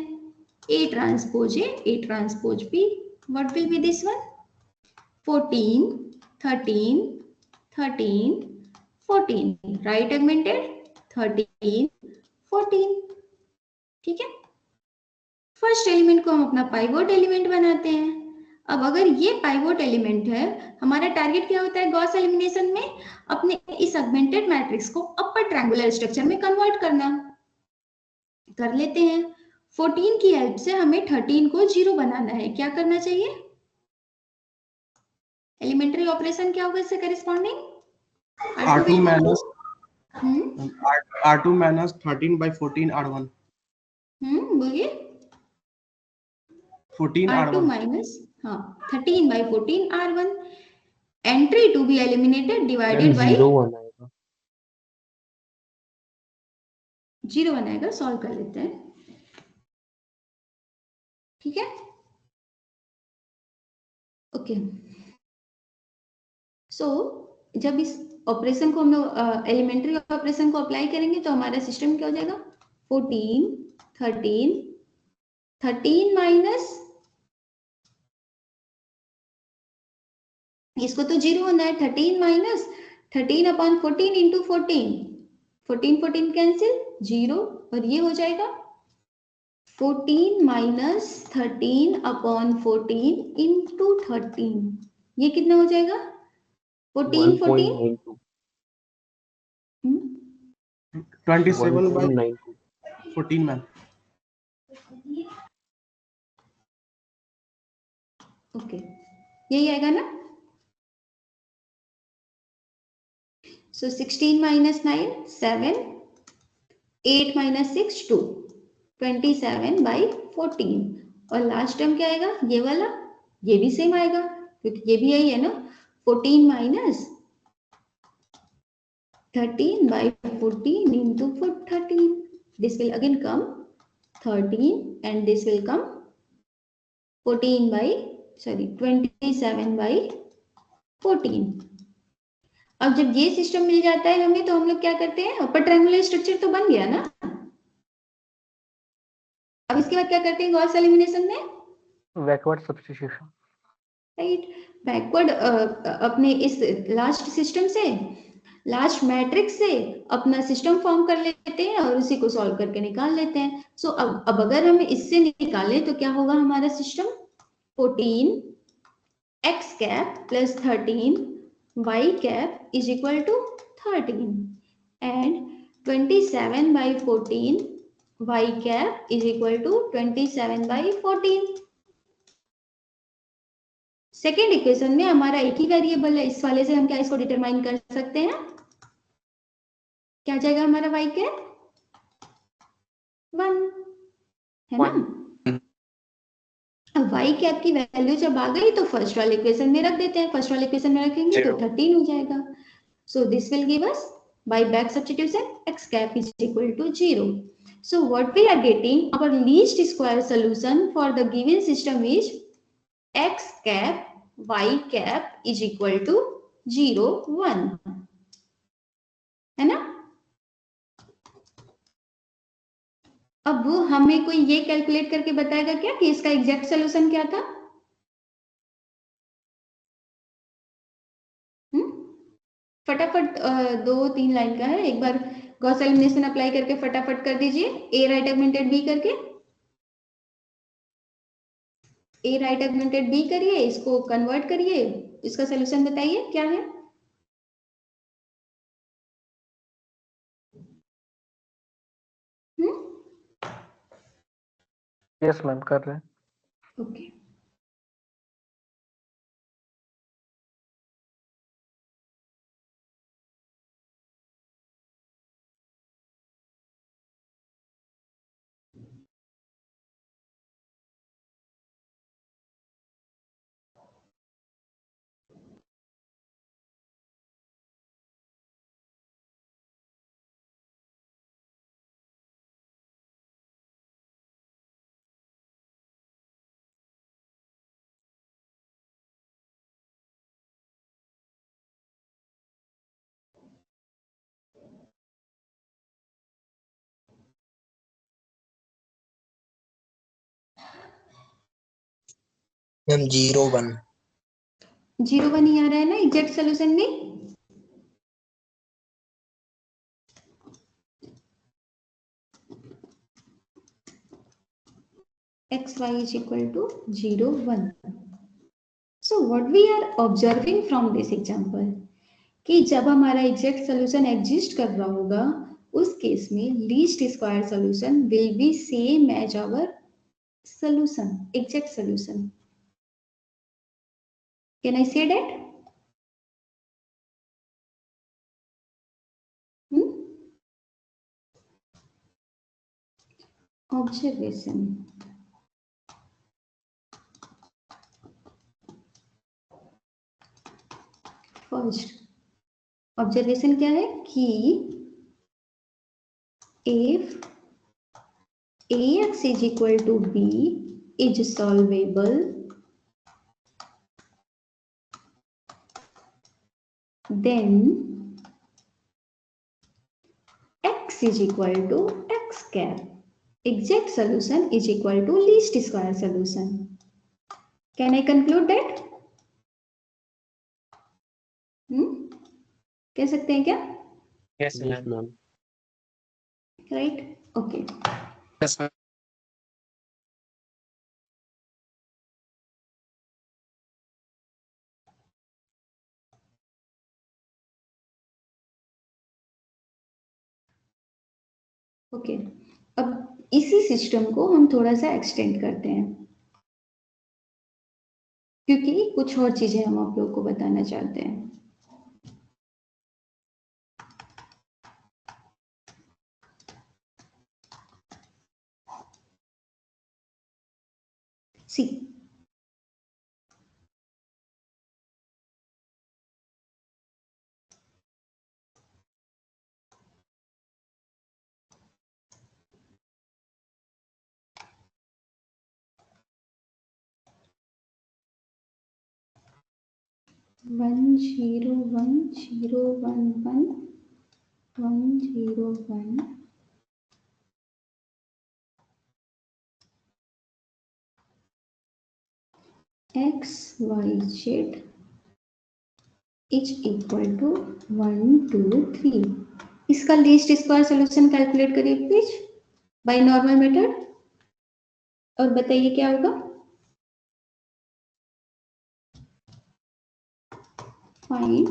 A transpose A, A transpose B. What will be this one, 14 13 13 14, right augmented 13 14। ठीक है, फर्स्ट एलिमेंट को हम अपना पाइवोट एलिमेंट बनाते हैं। अब अगर ये पाइवोट एलिमेंट है, हमारा टारगेट क्या होता है गॉस एलिमिनेशन में, अपने इस ऑगमेंटेड मैट्रिक्स को अपर ट्रायंगुलर स्ट्रक्चर में कन्वर्ट करना। कर लेते हैं, 14 की हेल्प से हमें 13 को 0 बनाना है। क्या करना चाहिए, एलिमेंट्री ऑपरेशन क्या होगा इससे corresponding, R2 minus R2 minus 13 by 14 R1। बोलिए, 14 R2 minus 13 by 14 R1। Entry to be eliminated divided by 0 1 आएगा, 0 1 आएगा। सॉल्व कर लेते हैं, ठीक है, ओके। सो जब इस ऑपरेशन को हम लोग एलिमेंट्री ऑपरेशन को अप्लाई करेंगे तो हमारा सिस्टम क्या हो जाएगा, 14 13 13 माइनस, इसको तो 0 होना है, 13 माइनस 13 अपॉन 14 इंटू 14, 14 14 कैंसिल 0, और ये हो जाएगा 14 माइनस 13 अपॉन 14 इंटू 13, ये कितना हो जाएगा 14 14 1.92 27 by 1.92 14 मैम। ओके, यही आएगा ना। सो 16 माइनस 9 7, 8 माइनस 6 2, 27 by 14, और लास्ट टर्म क्या आएगा, ये वाला, ये भी सेम आएगा क्योंकि ये भी यही है ना, 14 minus 13 by 14 into 13, this will again come 13 and this will come 14 by 27 by 14। अब जब ये सिस्टम मिल जाता है हमें, तो हम लोग क्या करते हैं, अपर ट्रायंगुलर स्ट्रक्चर तो बन गया ना। अब इसके बाद क्या करते हैं गॉस एलिमिनेशन में, बैकवर्ड सब्स्टिट्यूशन। राइट। बैकवर्ड अपने इस लास्ट सिस्टम से, लास्ट मैट्रिक्स से अपना सिस्टम फॉर्म कर लेते हैं और उसी को सॉल्व करके निकाल लेते हैं। सो अब अगर हम इससे निकालें तो क्या होगा हमारा system? 14 x cap plus 13 y cap is equal to 13 and 27 by 14 y cap is equal to 27 by 14। Second equation में हमारा एक ही वेरिएबल है, इस वाले से हम क्या इसको डिटरमाइन कर सकते हैं? क्या आ जाएगा हमारा y कैप? 1 है ना। अब y कैप की वैल्यू जब आ गई तो फर्स्ट वाले इक्वेशन में रख देते हैं, फर्स्ट वाले इक्वेशन में रखेंगे तो 13 हो जाएगा। सो this will give us by back substitution x cap is equal to 0. So what we are getting, our least square solution for the given system is x cap y cap is equal to 0 1, है ना। अब हमें कोई ये कैलकुलेट करके बताएगा क्या कि इसका एग्जैक्ट सोल्यूशन क्या था? फटाफट 2-3 लाइन का है, एक बार गॉस एलिमिनेशन अप्लाई करके फटाफट कर दीजिए। ए राइट एगमेंटेड बी करके, ए राइट एगमेंटेड बी करिए, इसको कन्वर्ट करिए, इसका सोल्यूशन बताइए क्या है। यस मैम कर रहे हैं। ओके मैम 0 1 0 1 ही आ रहा है ना एग्जैक्ट सोल्यूशन में। xy is equal to 0 1. So what we are observing from this example कि जब हमारा एग्जैक्ट सोल्यूशन एग्जिस्ट कर रहा होगा उस केस में least square solution will be same as our solution, exact solution. Can I say that? Observation, first observation क्या है कि if ax is equal to b is solvable, then x is equal to x cap, exact solution is equal to least square solution. Can I conclude that? कह सकते हैं क्या? Yes Yes, ma'am. ma'am. Right okay Yes, ma'am. Okay. अब इसी सिस्टम को हम थोड़ा सा एक्सटेंड करते हैं क्योंकि कुछ और चीजें हम आप लोगों को बताना चाहते हैं। C one zero one zero one one one zero one X Y Z is equal to 1 2 3। इसका लीस्ट स्क्वायर सॉल्यूशन कैलकुलेट करिए प्लीज बाय नॉर्मल मेथड और बताइए क्या होगा। Find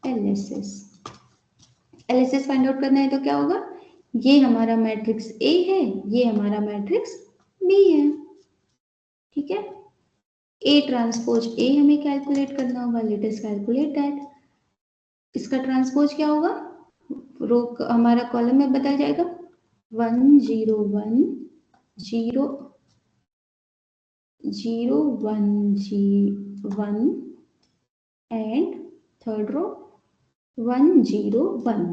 LSS। LSS find out करना है तो क्या होगा, ये हमारा मैट्रिक्स A है, ये हमारा मैट्रिक्स B है, ठीक है। A ट्रांसपोज A हमें कैलकुलेट करना होगा, लेट अस कैलकुलेट दैट। इसका ट्रांसपोज क्या होगा, रो हमारा कॉलम में बदल जाएगा 1 0 1 0 0 1 1 and third row 1 0 1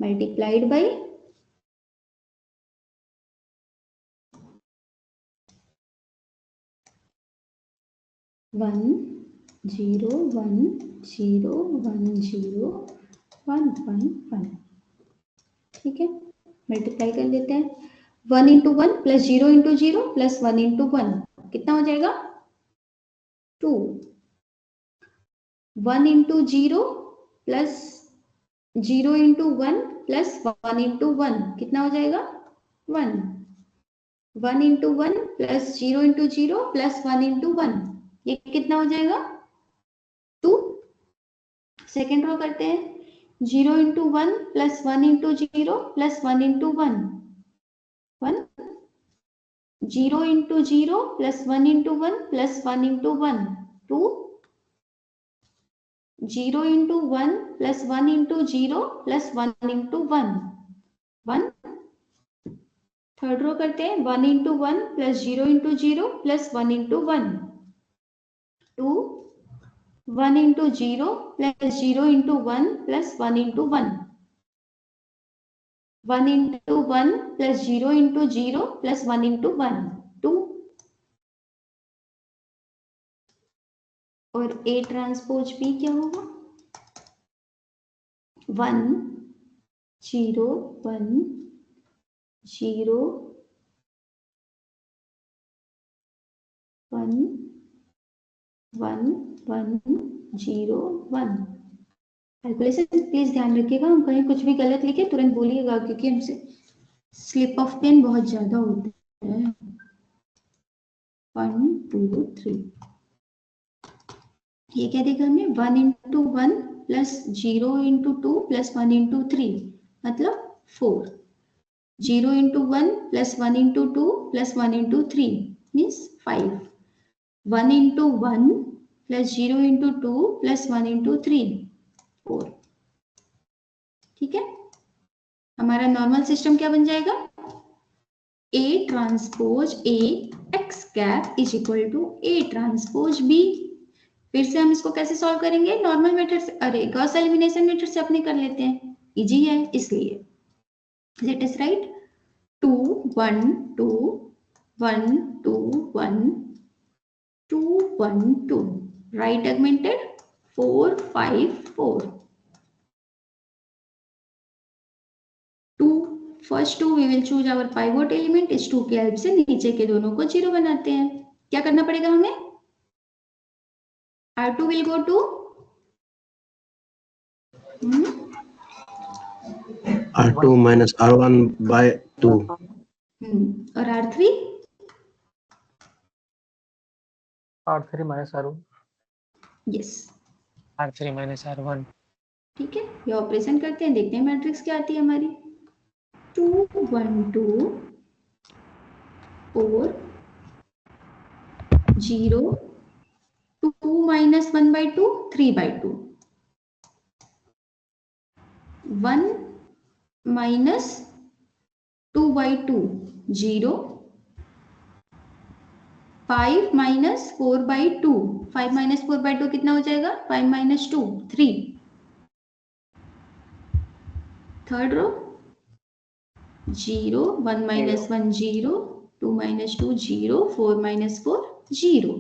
multiplied by 1 0 1 0 1 0 1 1 1, ठीक है। मल्टीप्लाई कर देते हैं 1 into 1 plus 0 into 0 plus 1 into 1 कितना हो जाएगा 2। 1 into 0 plus 0 into 1 plus 1 into 1 कितना हो जाएगा 1। 1 into 1 plus 0 into 0 plus 1 into 1 ये कितना हो जाएगा 2। सेकेंड रो करते हैं 0 into 1 plus 1 into 0 plus 1 into 1 1। 0 into 0 plus 1 into 1 plus 1 into 1 2। 0 into 1 plus 1 into 0 plus 1 into 1 1। Third row करते हैं 1 into 1 plus 0 into 0 plus 1 into 1 2। 1 into 0 plus 0 into 1 plus 1 into 1 1 into 1 plus 0 into 0 plus 1 into 1 2। और A ट्रांसपोज B क्या होगा 1 0 1 0 1 1 1 0 1। कैलकुलेशन प्लीज ध्यान रखिएगा, हम कहीं कुछ भी गलत लिखे तुरंत बोलिएगा क्योंकि हमसे स्लिप ऑफ पेन बहुत ज्यादा होता है। 1 2 3 ये क्या देखा हमने 1 into 1 plus 0 into 2 plus 1 into 3 मतलब 4। 0 into 1 plus 1 into 2 plus 1 into 3 means 5। 1 into 1 plus 0 into 2 plus 1 into 3 4, ठीक है। हमारा नॉर्मल सिस्टम क्या बन जाएगा A transpose A x cap is equal to A transpose B। फिर से हम इसको कैसे सॉल्व करेंगे नॉर्मल मेथड से, अरे गॉस एलिमिनेशन मेथड से अपने कर लेते हैं, इजी है इसलिए। Let us write 2 1 2 1 2 1 2 1 2 write augmented 4 5 4 2 first 2 we will choose our pivot element, इस 2 के हेल्प से नीचे के दोनों को 0 बनाते हैं। क्या करना पड़ेगा हमें R2 will go to R2 minus R1 by 2 और R3 R3 minus R1 yes R3 minus R1 ठीक है। ये ऑपरेशन करते हैं, देखते हैं मैट्रिक्स क्या आती है हमारी 2 1 2 4 0 2 minus 1 by 2 3 by 2 1 minus 2 by 2 0 5 minus 4 by 2 5 minus 4 by 2 कितना हो जाएगा 5 minus 2 3। Third row 0 1 minus 1 0 2 minus 2 0 4 minus 4 0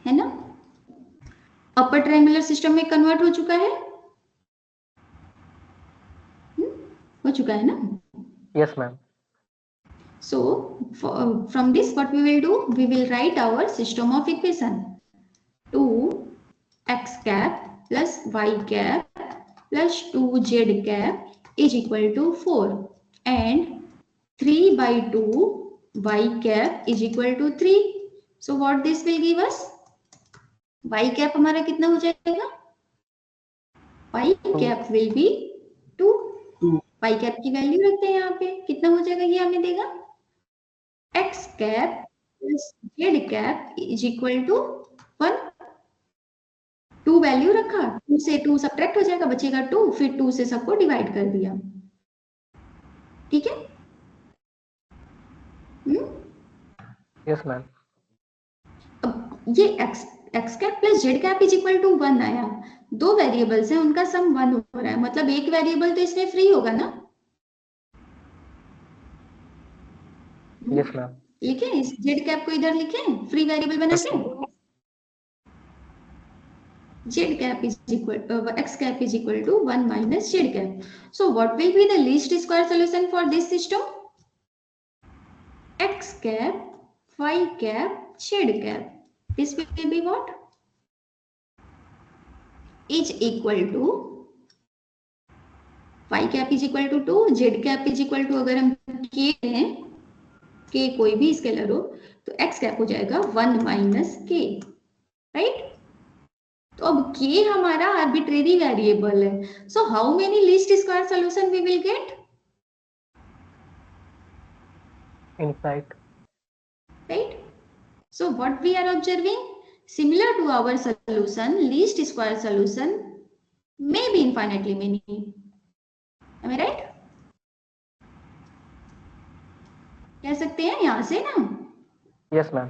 है ना। अपर ट्रायंगुलर सिस्टम में कन्वर्ट हो चुका है, हो चुका है ना। Yes ma'am. So from this what we will do, we will write our system of equation. 2x cap plus y cap plus 2z cap is equal to 4 and 3/2 y cap is equal to 3. So what this will give us? y cap हमारा कितना हो जाएगा? y cap will be 2. y cap की वैल्यू रखते हैं यहाँ पे, कितना हो जाएगा ये हमें देगा x cap plus z cap is equal to 1. 2 value रखा, 2 से 2 सब्ट्रैक्ट हो जाएगा, बचेगा 2, फिर 2 से सबको डिवाइड कर दिया। ठीक है? Yes ma'am. अब ये x cap plus z cap is equal to 1 आया। दो वेरिएबल्स हैं, उनका सम 1 हो रहा है, मतलब एक वेरिएबल तो इसमें फ्री होगा ना? Yes ma'am. लिखे इस z कैप को इधर लिखें फ्री वेरिएबल बना के। z cap is equal x cap is equal to 1 minus z cap. So what will be the least square solution for this system? X cap, y cap, z cap. This will be what? Is equal to y cap is equal to 2, z cap is equal to, अगर हम k लें, k कोई भी स्केलर हो तो x cap हो जाएगा 1 minus k, राइट? तो अब k हमारा आर्बिट्रेरी वेरिएबल है, so how many least square solution we will get? Insight, right? So what we are observing, similar to our solution, least square solution may be infinitely many. Am I right? कह सकते हैं यहां से ना? Yes ma'am.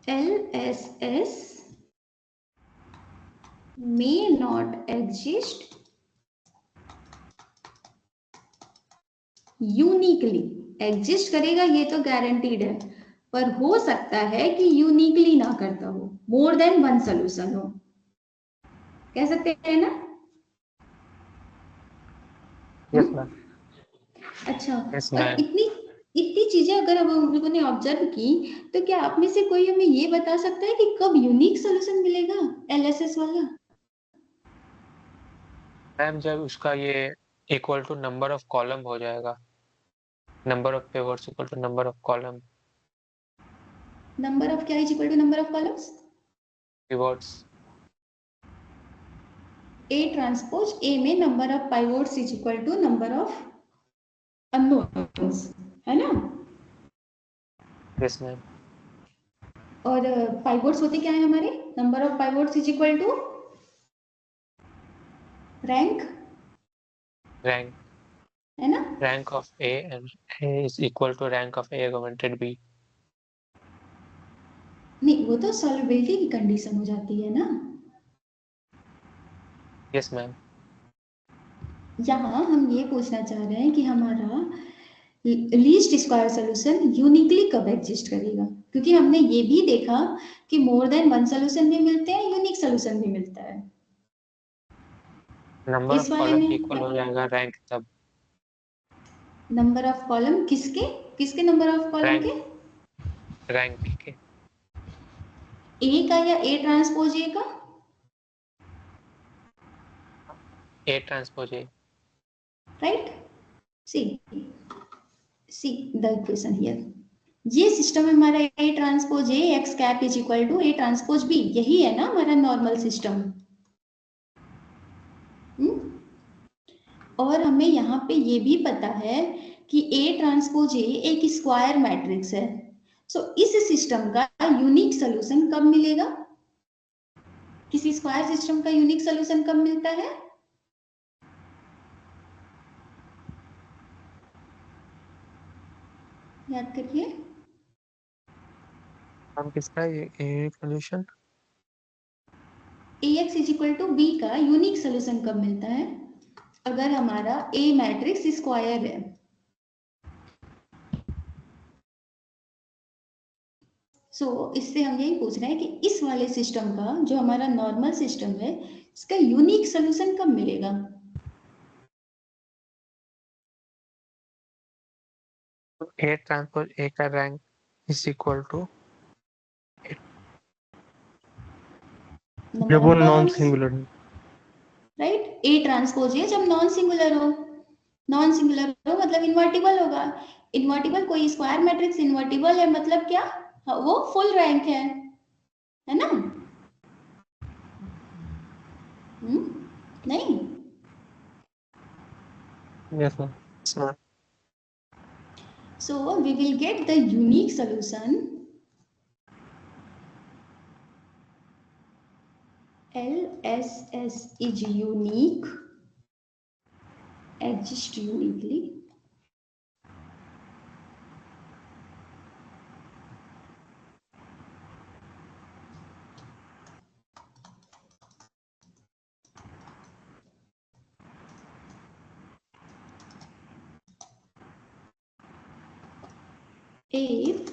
LSS may not exist uniquely. Exist करेगा ये तो गारंटीड है, पर हो सकता है कि यूनिकली ना करता हो, मोर देन वन सोल्यूशन हो, कह सकते हैं ना? Yes ma'am. अच्छा, Yes, और ma'am. इतनी चीजें अगर हम लोगों ने ऑब्जर्व की, तो क्या आप में से कोई हमें ये बता सकता है कि कब यूनिक सोल्यूशन मिलेगा एलएसएस वाला? मैम जब उसका ये equal to number of column हो जाएगा, number of pivots equal to number of column. Number of क्या is equal to number of columns? Pivots. A transpose A में number of pivots is equal to number of unknowns, है ना? Yes ma'am. और पाइवोट्स होते क्या है हमारे? Number of pivots is equal to rank, rank, है ना? Rank of a and a is equal to rank of a augmented b. नहीं, वो तो सॉल्युबिलिटी की कंडीशन हो जाती है ना। Yes ma'am. यहाँ हम ये पूछना चाह रहे हैं कि हमारा लीस्ट स्क्वायर सॉल्यूशन यूनिकली कब एग्जिस्ट करेगा, क्योंकि हमने ये भी देखा कि मोर देन वन सॉल्यूशन भी मिलते हैं, यूनिक सॉल्यूशन भी मिलता है। नंबर इस ऑफ वाले कॉलम में इक्वल हो जाएगा रैंक तब। नंबर ऑफ कॉलम किसके किसके नंबर ऑफ कॉलम के? रैंक के। ए का या ए ट्रांसपोज ए का? A transpose a. Right? See the equation here, ये सिस्टम है हमारा a transpose a x cap is equal to a transpose b, यही है ना हमारा नॉर्मल सिस्टम। और हमें यहाँ पे ये भी पता है कि ए ट्रांसपोज ए एक स्क्वायर मैट्रिक्स है, सो इस सिस्टम का यूनिक सॉल्यूशन कब मिलेगा? किसी स्क्वायर सिस्टम का यूनिक सॉल्यूशन कब मिलता है? याद करिए। हम किसका ये solution? ax is equal to b का यूनिक सॉल्यूशन कब मिलता है? अगर हमारा ए मैट्रिक्स स्क्वायर है। इससे हम यही पूछ रहे हैं कि इस वाले सिस्टम का, जो हमारा नॉर्मल सिस्टम है, इसका यूनिक सोल्यूशन कब मिलेगा? A ट्रांसपोज A का रैंक इज इक्वल टू जब वो नॉन सिंगुलर है। राइट, ए ट्रांसपोज है जब नॉन सिंगुलर हो। नॉन सिंगुलर हो मतलब इन्वर्टिबल होगा। इन्वर्टिबल, कोई स्क्वायर मैट्रिक्स इन्वर्टिबल है मतलब क्या? वो फुल रैंक है ना? नहीं? Yes ma'am. Sir So we will get the unique solution LSS is unique, exists uniquely. If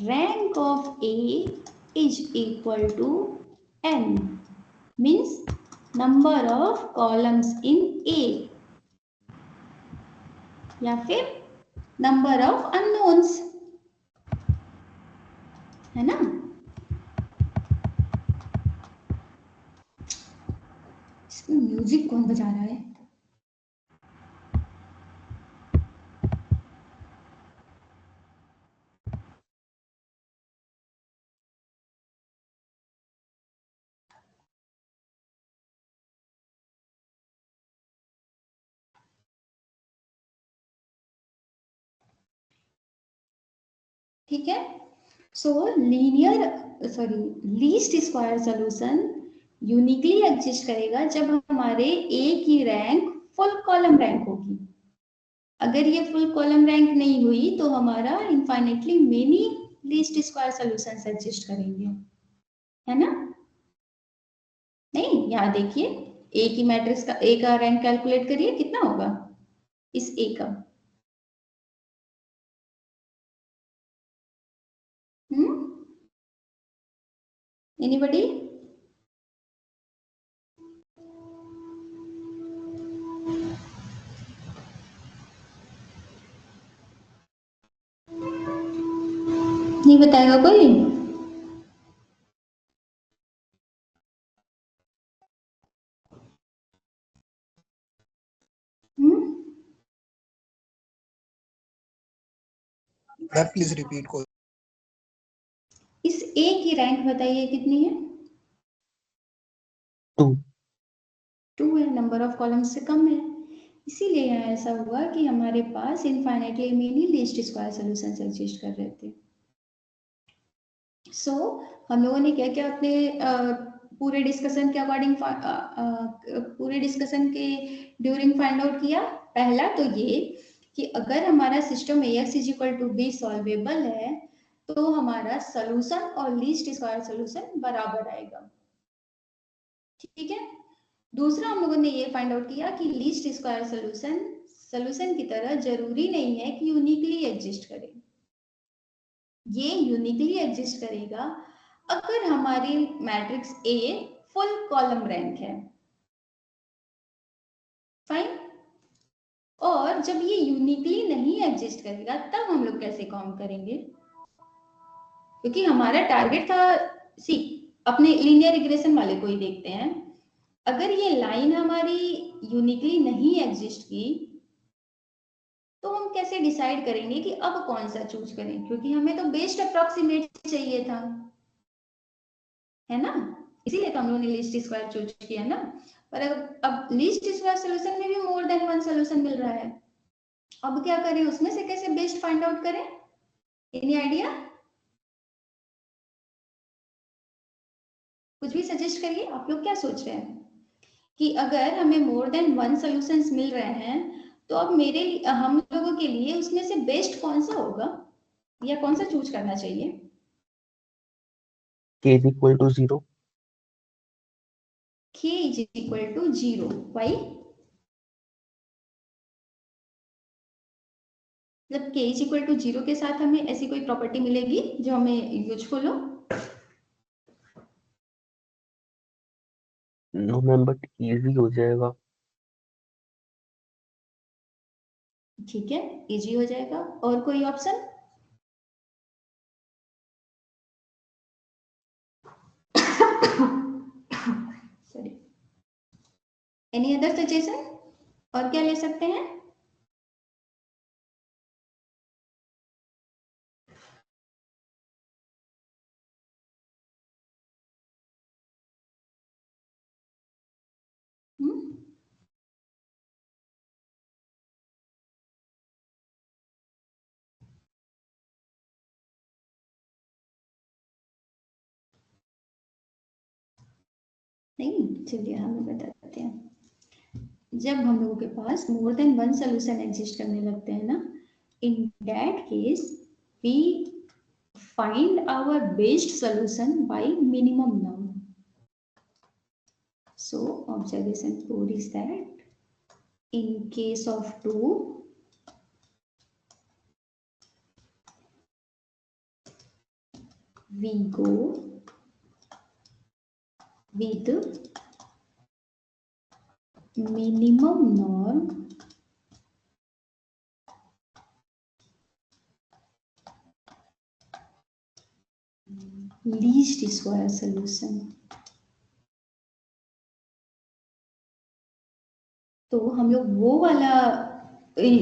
rank of A is equal to n, means number of columns in A, या फिर number of unknowns, है ना? इसमें म्यूजिक कौन बजा रहा है? ठीक है, least square solution uniquely exist करेगा जब हमारे ए की रैंक फुल कॉलम रैंक होगी। अगर ये फुल कॉलम रैंक नहीं हुई तो हमारा infinitely many least square solutions exist करेंगे, है ना? नहीं, यहाँ देखिए, ए की मैट्रिक्स का, ए का रैंक कैलकुलेट करिए, कितना होगा इस ए का? एनीबॉडी? नहीं बताएगा कोई? मैम प्लीज रिपीट को। इस ए की रैंक बताइए कितनी है? 2। 2 है, नंबर ऑफ कॉलम्स से कम है, इसीलिए यहाँ ऐसा हुआ कि हमारे पास infinitely many least square solutions exist कर रहे थे। हम लोगों ने क्या क्या अपने पूरे डिस्कशन के अकॉर्डिंग, पूरे डिस्कशन के ड्यूरिंग फाइंड आउट किया। पहला तो ये कि अगर हमारा system Ax is equal to b solvable है तो हमारा सोल्यूशन और लीस्ट स्क्वायर सोल्यूशन बराबर आएगा। ठीक है, दूसरा हम लोगों ने ये फाइंड आउट किया कि लीस्ट स्क्वायर सोल्यूशन की तरह जरूरी नहीं है कि यूनिकली एग्जिस्ट करे। ये यूनिकली एग्जिस्ट करेगा अगर हमारी matrix a full column rank है। फाइन। और जब ये यूनिकली नहीं एग्जिस्ट करेगा तब हम लोग कैसे काम करेंगे? क्योंकि हमारा टारगेट था, सी अपने लीनियर रिग्रेशन वाले को ही देखते हैं। अगर ये लाइन हमारी यूनिकली नहीं एग्जिस्ट की तो हम कैसे डिसाइड करेंगे कि अब कौन सा चूज करें? क्योंकि हमें तो बेस्ट अप्रोक्सीमेट चाहिए था, है ना? इसीलिए तो हम लोगों ने लीस्ट स्क्वायर चूज किया ना। पर अब लीस्ट स्क्वायर सॉल्यूशन में भी मोर देन वन सॉल्यूशन मिल रहा है। अब क्या करें, उसमें से कैसे बेस्ट फाइंड आउट करें? Any idea? कुछ भी सजेस्ट करिए, आप लोग क्या सोच रहे हैं कि अगर हमें मोर देन वन सॉल्यूशंस मिल रहे हैं तो अब हम लोगों के लिए उसमें से बेस्ट कौन सा होगा या कौन सा चूज करना चाहिए? k is equal to 0। k is equal to 0। Why? मतलब k इज इक्वल टू 0 के साथ हमें ऐसी कोई प्रॉपर्टी मिलेगी जो हमें यूजफुल हो? नो मैम, बट इजी हो जाएगा। ठीक है, इजी हो जाएगा। और कोई option? Sorry, any other suggestion? और क्या ले सकते हैं? नहीं, चलिए हमें बताते हैं। जब हम लोगों के पास more than one solution exist करने लगते हैं ना, in that case we find our best solution by minimum number. So observation 4 is that in case of 2, we go with minimum norm least square solution. तो हम लोग वो वाला,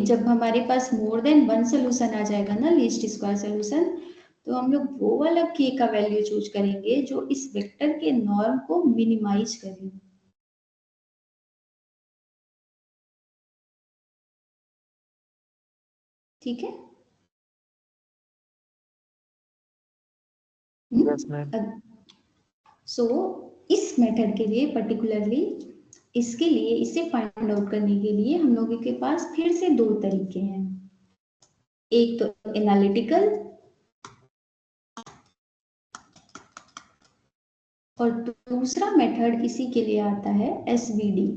जब हमारे पास मोर देन वन सोल्यूशन आ जाएगा ना, लीस्ट स्क्वायर सोल्यूशन, तो हम लोग वो वाला k का वैल्यू चूज करेंगे जो इस वेक्टर के नॉर्म को मिनिमाइज करे। ठीक है? Yes ma'am. सो इस मेथड के लिए पर्टिकुलरली, इसके लिए, इसे फाइंड आउट करने के लिए हम लोगों के पास फिर से दो तरीके हैं। एक तो एनालिटिकल और दूसरा मेथड इसी के लिए आता है SVD.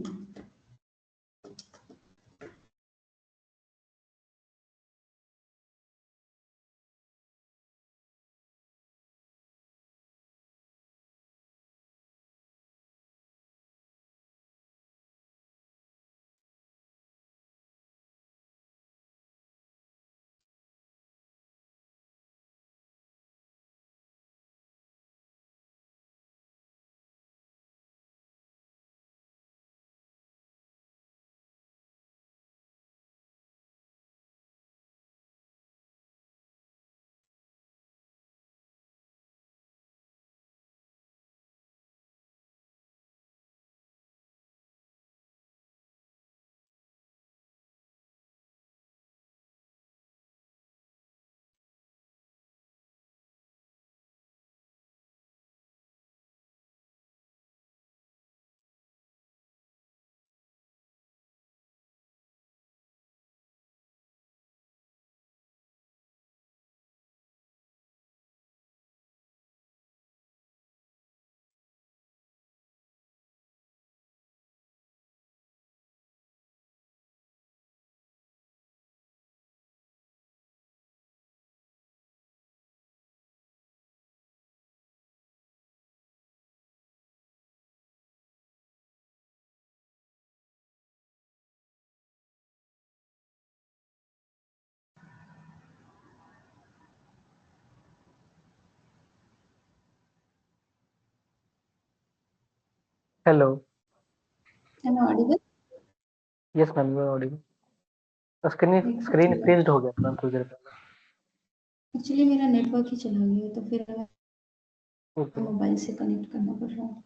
Hello. Am I audible? Yes ma'am, you are audible. Screen freezed हो गया था मैम कुछ देर पहले। एक्चुअली मेरा नेटवर्क ही चला गया, तो फिर ओके। मोबाइल से कनेक्ट करना पड़ रहा है।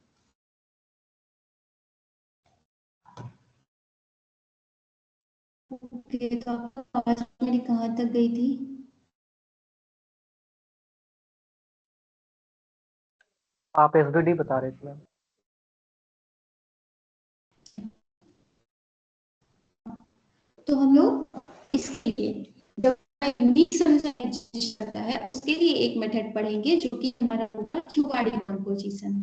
ओके, तो आपका आवाज मेरी कहाँ तक गई थी? आप एसवीडी बता रहे थे मैम। तो हम लोग इसके लिए जब यूनिक सोल्यूशन एग्जिस्ट करता है, उसके लिए एक मेथड पढ़ेंगे जो कि हमारा होगा क्यूआरडी कंपोजिशन।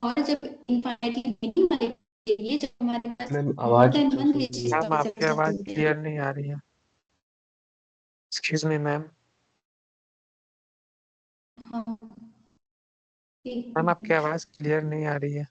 और जब इनफाइनाइटली मेनी वाले के लिए, जब हमारे पास मैम मोर आवाज देन तो वन सुन मैम आपकी आवाज रजिस्टर, क्लियर नहीं आ रही है। Excuse me ma'am. हाँ, एक मैम आपकी मिनट। आवाज क्लियर नहीं आ रही है।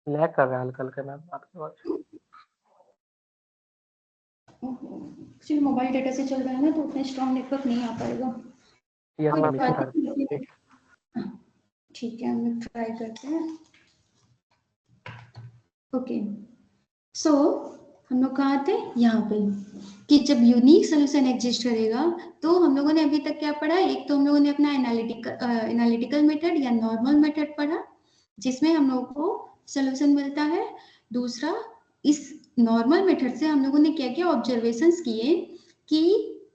कर लैग कर रहा है हल्का हल्का मैम आपकी आवाज। एक्चुअली मोबाइल डेटा से चल रहा है ना, तो उतना स्ट्रॉन्ग नेटवर्क नहीं आ पाएगा। यस कोई मैम, इसी बात कारण। नहीं, ठीक है, हम लोग ट्राई करते हैं। ओके, सो हम लोग कहाँ थे, यहाँ पे, कि जब यूनिक सोल्यूशन एग्जिस्ट करेगा तो हम लोगों ने अभी तक क्या पढ़ा, एक तो हम लोगों ने अपना एनालिटिकल मेथड या नॉर्मल मेथड पढ़ा जिसमें हम लोगों को सोल्यूशन मिलता है। दूसरा, इस नॉर्मल मेथड से हम लोगों ने क्या क्या ऑब्जर्वेशंस किए कि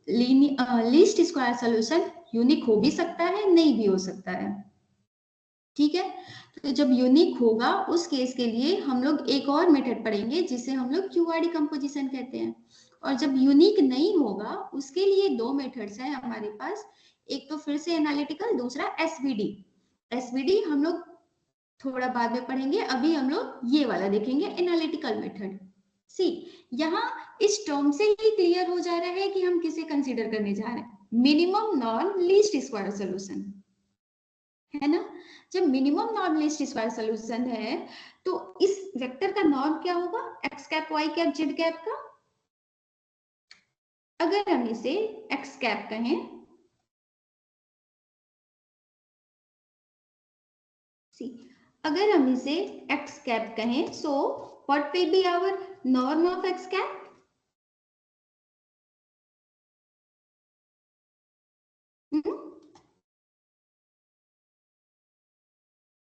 लीस्ट स्क्वायर सोल्यूशन यूनिक हो भी सकता है, नहीं भी हो सकता है। ठीक है, तो जब यूनिक होगा उस केस के लिए हम लोग एक और मेथड पढ़ेंगे जिसे हम लोग क्यूआरडी कंपोजिशन कहते हैं। और जब यूनिक नहीं होगा उसके लिए दो मेथड्स हैं हमारे पास, एक तो फिर से एनालिटिकल, दूसरा एसवीडी। एसवीडी हम लोग थोड़ा बाद में पढ़ेंगे, अभी हम लोग ये वाला देखेंगे, एनालिटिकल मेथड। सी, यहाँ इस टर्म से ही क्लियर हो जा रहा है कि हम किसे कंसीडर करने जा रहे हैं, minimum norm least square solution, है ना। जब minimum norm least square solution है तो इस वेक्टर का नॉर्म क्या होगा, x cap, y cap, z cap का। अगर हम इसे एक्स कैप कहें, अगर हम इसे एक्स कैप कहें, so what will be our norm of x cap,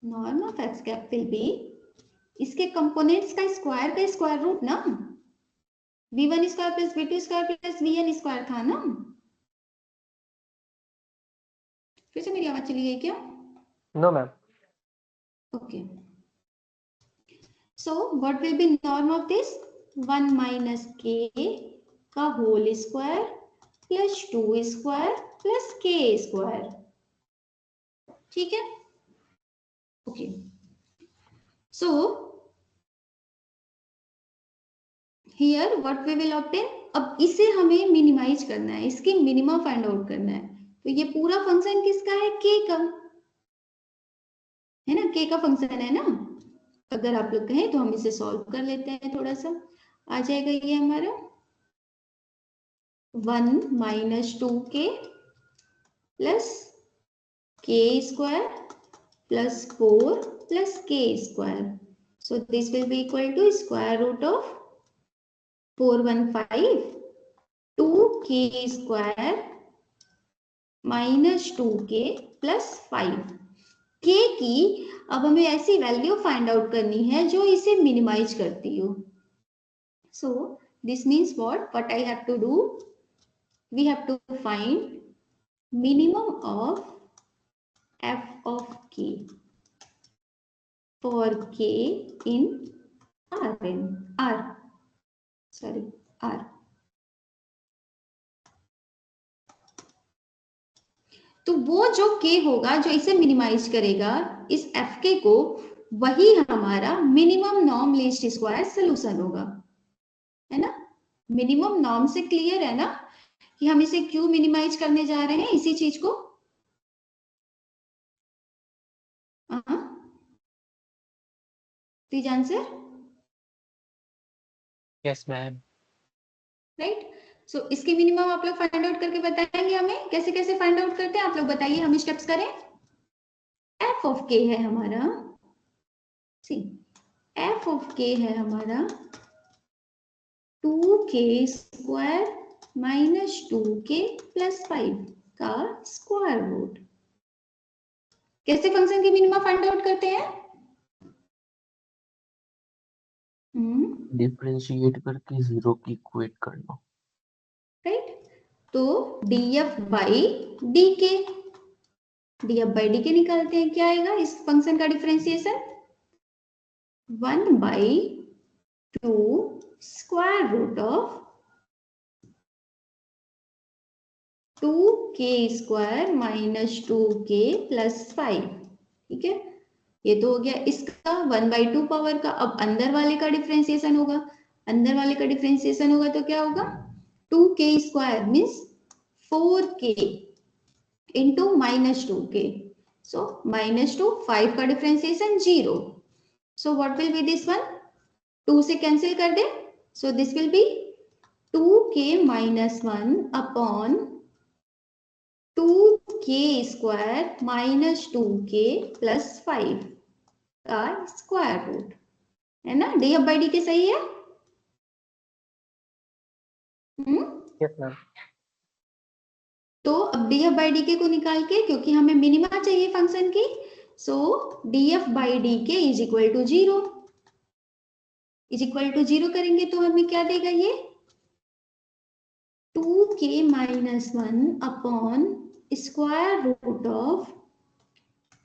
norm of x cap will be इसके कंपोनेंट्स का स्क्वायर रूट ना, v1 square plus v2 square plus vn square था ना। फिर से मेरी आवाज चली गई क्या? No ma'am. Okay. So what will be norm of this? 1 minus k का whole square plus 2 square plus k square. ठीक है? Okay. So here what we will obtain? अब इसे हमें मिनिमाइज करना है, इसकी मिनिमा फाइंड आउट करना है। तो ये पूरा फंक्शन किसका है? k का, है ना, k का फंक्शन है ना। अगर आप लोग कहें तो हम इसे सॉल्व कर लेते हैं, थोड़ा सा आ जाएगा ये हमारा 1 minus 2k plus k square plus 4 plus k square. So this will be equal to square root of 415 2k square minus 2k plus 5. k की अब हमें ऐसी वैल्यू फाइंड आउट करनी है जो इसे मिनिमाइज करती हो। So this means what I have to do? We have to find minimum of f of k for k in R. तो वो जो k होगा जो इसे मिनिमाइज करेगा इस f k को, वही हमारा minimum norm least square solution होगा, है ना। मिनिमम नॉर्म से क्लियर है ना कि हम इसे क्यों मिनिमाइज करने जा रहे हैं, इसी चीज को। Please answer. Yes ma'am. Right, so इसकी मिनिमम आप लोग फाइंड आउट करके बताएंगे हमें, कैसे कैसे फाइंड आउट करते हैं आप लोग बताइए, हम स्टेप्स करें। f ऑफ k है हमारा, सी एफ ऑफ के है हमारा 2k² माइनस 2k प्लस 5 का स्क्वायर रूट। कैसे फंक्शन की मिनिमा फाइंड आउट करते हैं? डिफरेंशिएट करके 0 की इक्वेट करना। राइट, तो df by dk, df by dk निकालते हैं, क्या आएगा इस फंक्शन का differentiation? 1/2 square root of 2k² minus 2k plus 5। ठीक है, ये तो हो गया इसका 1/2 पावर का। अब अंदर वाले का डिफरेंशिएशन होगा, अंदर वाले का डिफरेंशिएशन होगा तो क्या होगा? 2k² means 4k into minus 2k, सो माइनस 2, 5 का differentiation 0, so what will be this one? 2 से कैंसिल कर दे, so this will be 2k minus 1 upon 2k² minus 2k plus 5 का स्क्वायर रूट, है ना? df बाई डी के सही है? Yes ma'am. तो अब df बाई डी के को निकाल के, क्योंकि हमें मिनिमा चाहिए फंक्शन की, so df by d k is equal to 0, is equal to 0 करेंगे तो हमें क्या देगा ये? 2k minus 1 upon square root of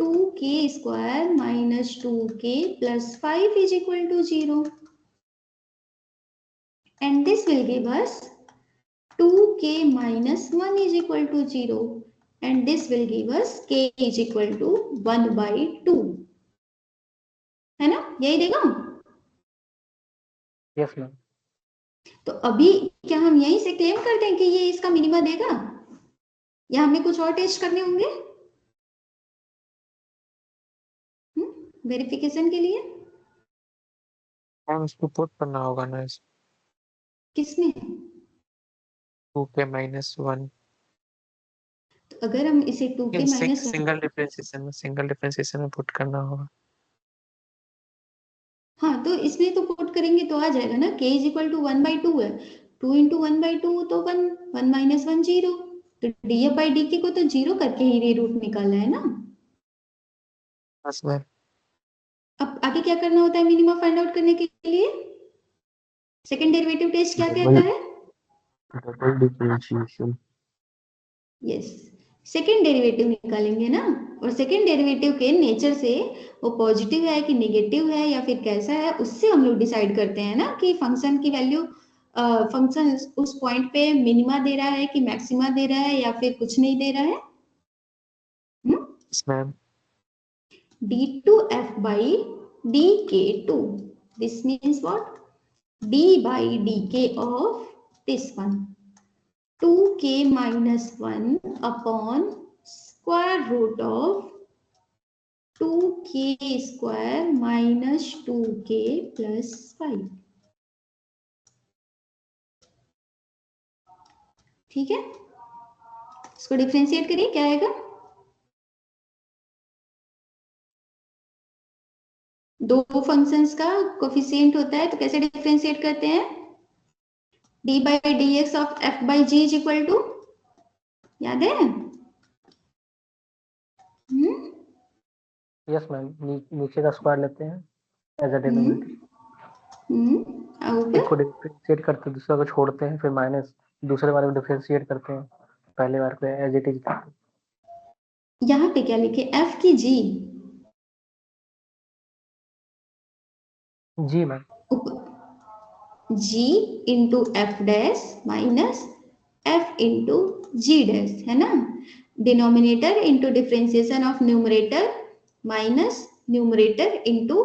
2k² minus 2k plus 5 is equal to 0, and this will give us 2k minus 1 is equal to 0, and this will give us k is equal to 1/2, है ना? यही देगा। Yes ma'am. तो अभी क्या हम यहीं से क्लेम करते हैं कि ये इसका मिनिमा देगा, या हमें कुछ और टेस्ट करने होंगे वेरिफिकेशन के लिए? हम इसको पुट करना होगा ना, इस किसमें? 2k माइनस 1 तो अगर हम इसे 2k माइनस सिंगल डिफरेंशिएशन में पुट करना होगा। हाँ, तो इसमें तो पुट करेंगे तो आ जाएगा ना, k इज इक्वल टू 1/2 है, 2 इंटू 1/2 तो 1, 1 माइनस 1 0, तो df बाई डी को तो 0 करके ही रे रूट निकाला है ना। बस मैं अब आगे क्या करना होता है मिनिमा फाइंड आउट करने के लिए? सेकंड डेरिवेटिव टेस्ट क्या कहता है? Double differentiation. Yes, second derivative निकालेंगे ना, और सेकंड डेरिवेटिव के नेचर से वो पॉजिटिव है कि नेगेटिव है या फिर कैसा है, उससे हम लोग डिसाइड करते हैं ना कि फंक्शन की वैल्यू, फंक्शन उस पॉइंट पे मिनिमा दे रहा है कि मैक्सिमा दे रहा है या फिर कुछ नहीं दे रहा है। बस ma'am d2f by dk2, this means what? d by dk of this one, 2k minus 1 upon square root of 2k² minus 2k plus 5। ठीक है, इसको डिफरेंशिएट करिए, क्या आएगा? दो फंक्शंस का कोफिशिएंट होता है तो कैसे डिफरेंशिएट करते हैं? d by dx of f by g is equal to, याद है? यस मैम, नीचे का स्क्वायर लेते हैं एज अ डिनोमिनेटर, एक को डिफरेंशिएट करते हैं, दूसरे को छोड़ते हैं, फिर माइनस दूसरे वाले को डिफरेंशिएट करते हैं, पहले वाले को एज इट इज। यहाँ पे क्या लिखे? f की g, जी ma'am. g into F dash minus f into G dash, है ना? Denominator into differentiation of numerator minus numerator into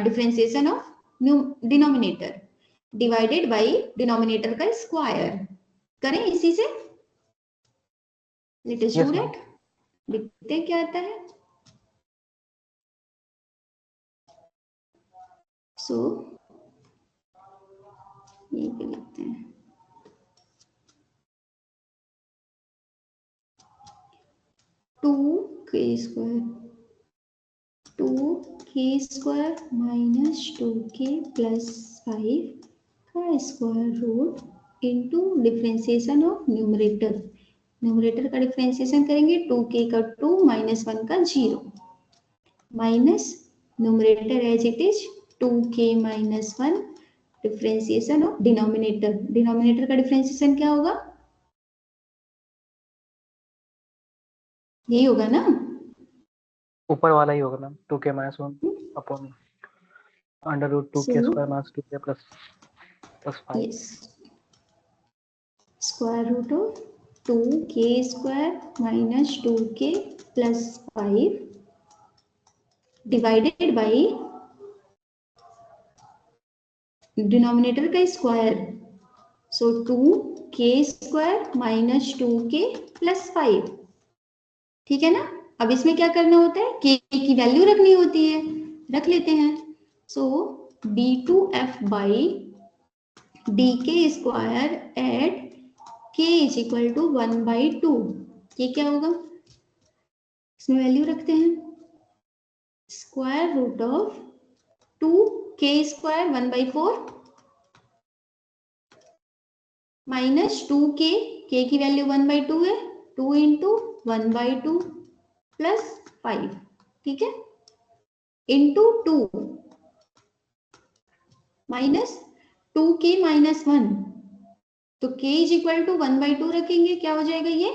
differentiation of denominator divided by denominator का स्क्वायर। करें इसी से, लेट अस डू दैट। देखते हैं क्या आता है। सो यहीं पे लिखते हैं, टू के square 2k² minus 2k plus 5 का square root into differentiation of numerator. Numerator का डिफ्रेंसिएशन करेंगे 2k का 2 माइनस 1 का 0 minus numerator as it is 2k minus 1 differentiation of denominator. Denominator का डिफ्रेंसिएशन क्या होगा, यही होगा ना, ऊपर वाला ही होगा ma'am, 2k minus 1 upon under root 2k square minus 2k plus 5। Yes, square root of 2k square minus 2k plus 5 divided by denominator का स्क्वायर, सो 2k square minus 2k plus 5। ठीक है ना। अब इसमें क्या करना होता है, k की वैल्यू रखनी होती है, रख लेते हैं। So d2f by dk square at k is equal to 1/2। ये क्या होगा, इसमें वैल्यू रखते हैं, square root of 2k square 1/4 minus 2k, k की वैल्यू 1/2 है, 2 इंटू 1/2 प्लस 5, ठीक है, इंटू 2 माइनस 2k माइनस 1, तो k इज इक्वल टू 1/2 रखेंगे, क्या हो जाएगा, ये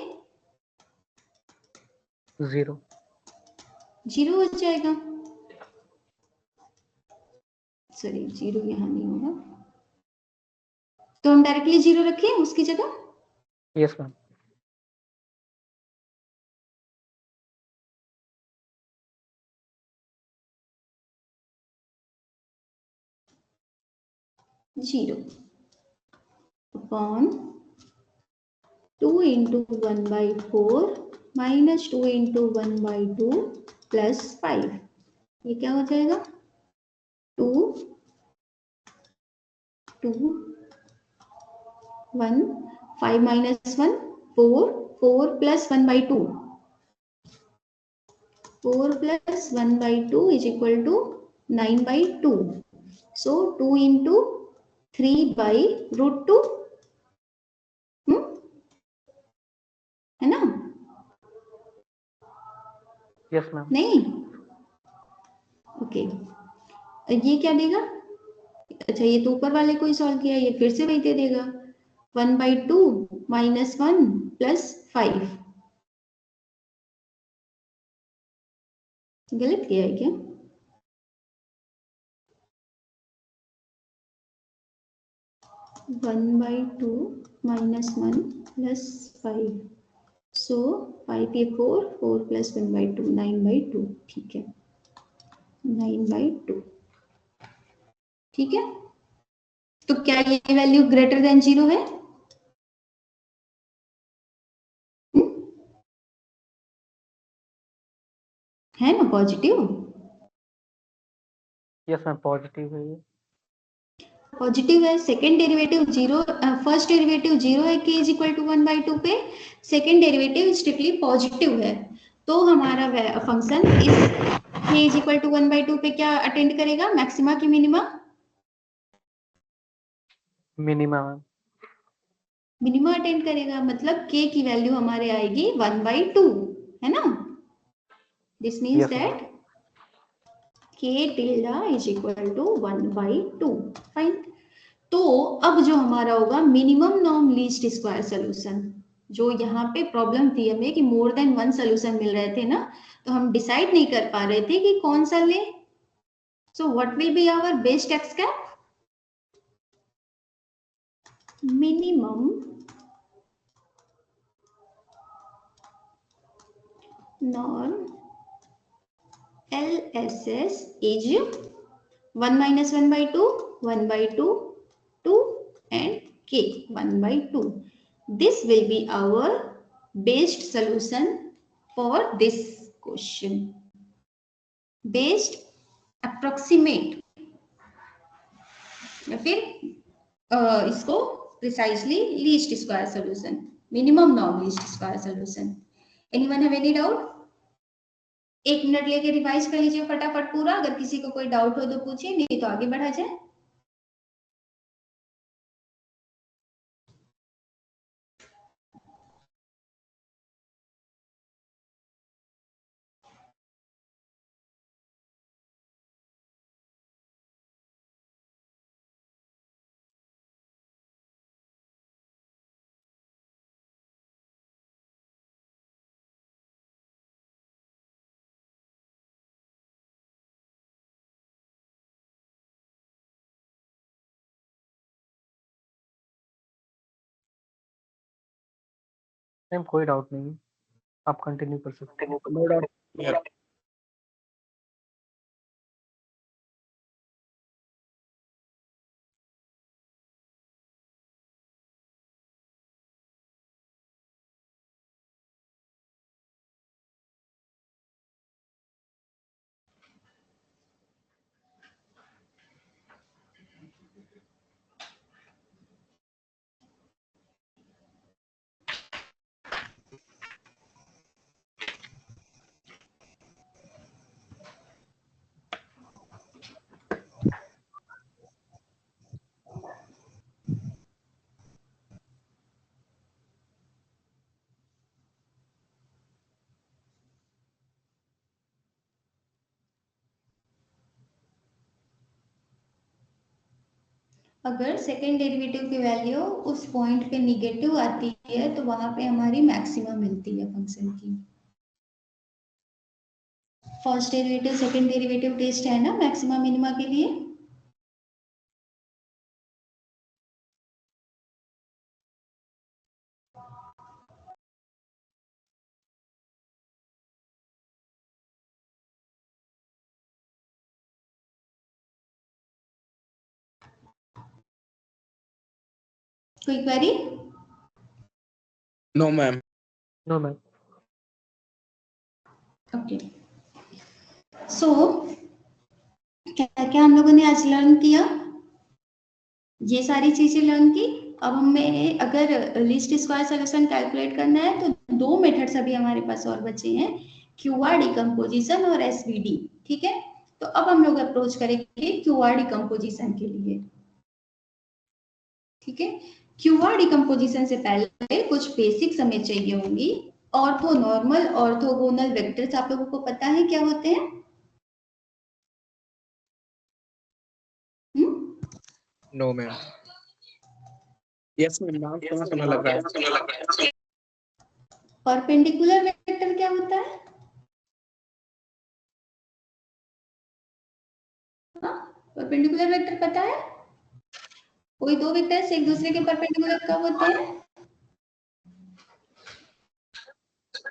0 हो जाएगा। सॉरी 0 यहाँ नहीं होगा, तो हम डायरेक्टली 0 रखें उसकी जगह। Yes ma'am. Zero upon 2 into 1/4 minus 2 into 1/2 plus 5, ये क्या हो जाएगा, 2 2 1 5 minus 1 4 4 plus 1/2 4 plus 1/2 is equal to 9/2। So 2 into 3/√2 है ना, यस मैम। नहीं ओके, ये क्या देगा, अच्छा ये तो ऊपर वाले को ही सॉल्व किया, ये फिर से वही दे देगा 1/2 माइनस 1 प्लस 5। गलत किया है क्या, one by two minus 1 plus 5, सो 5 ये 4 4 प्लस 1/2 9/2, ठीक है 9/2, ठीक है। तो क्या ये वैल्यू ग्रेटर देन 0 है, है ना, पॉजिटिव, यस मैम पॉजिटिव है ये। पॉजिटिव है, सेकेंड डेरिवेटिव 0, फर्स्ट डेरिवेटिव 0 है k इज इक्वल टू 1/2 पे, सेकेंड डेरिवेटिव स्ट्रिक्टली पॉजिटिव है, तो हमारा फंक्शन इस k इज इक्वल टू 1/2 पे क्या अटेंड करेगा, मैक्सिमा की minima, minima ma'am. Minima attend करेगा, मतलब k की वैल्यू हमारे आएगी 1/2, है ना। This means that k tilde is equal to 1/2, fine. तो अब जो हमारा होगा minimum norm least square solution, जो यहाँ पे प्रॉब्लम थी हमें कि मोर देन वन सोल्यूशन मिल रहे थे ना, तो हम डिसाइड नहीं कर पा रहे थे कि कौन सा ले। So what will be our best X cap, minimum norm LSS is 1 minus 1/2 1/2 2 and k 1/2. This will be our best solution for this question, best approximate, या फिर इसको precisely least square solution, minimum norm least square solution. Anyone have any doubt? 1 minute लेके रिवाइज कर लीजिए फटाफट पूरा, अगर किसी को कोई डाउट हो तो पूछिए, नहीं तो आगे बढ़ा जाए। मैम कोई डाउट नहीं है, आप कंटिन्यू कर सकते हैं। No doubt. अगर सेकेंड डेरिवेटिव की वैल्यू उस पॉइंट पे निगेटिव आती है तो वहां पे हमारी मैक्सिमा मिलती है फंक्शन की। First derivative second derivative test है ना मैक्सिमा मिनिमा के लिए। कोई query? No ma'am. No ma'am. Okay, so क्या क्या हम लोगों ने आज लर्न किया? ये सारी चीजें लर्न की। अब हमें अगर लीस्ट स्क्वायर सॉल्यूशन कैलकुलेट करना है तो दो मेथड्स अभी हमारे पास और बचे हैं, क्यूआर डिकम्पोजिशन और एसवीडी। ठीक है, तो अब हम लोग अप्रोच करेंगे क्यूआर डिकम्पोजिशन के लिए। ठीक है, क्यूआर डिकम्पोजिशन से पहले कुछ बेसिक हमें चाहिए होंगी। ऑर्थो नॉर्मल ऑर्थोगोनल वेक्टर्स आप लोगों को पता है क्या होते हैं? No ma'am. यस मैम, नाम सुना सुना लग रहा है। परपेंडिकुलर वेक्टर क्या होता है? परपेंडिकुलर वेक्टर पता है? कोई दो वेक्टर्स एक दूसरे के परपेंडिकुलर कब होते हैं?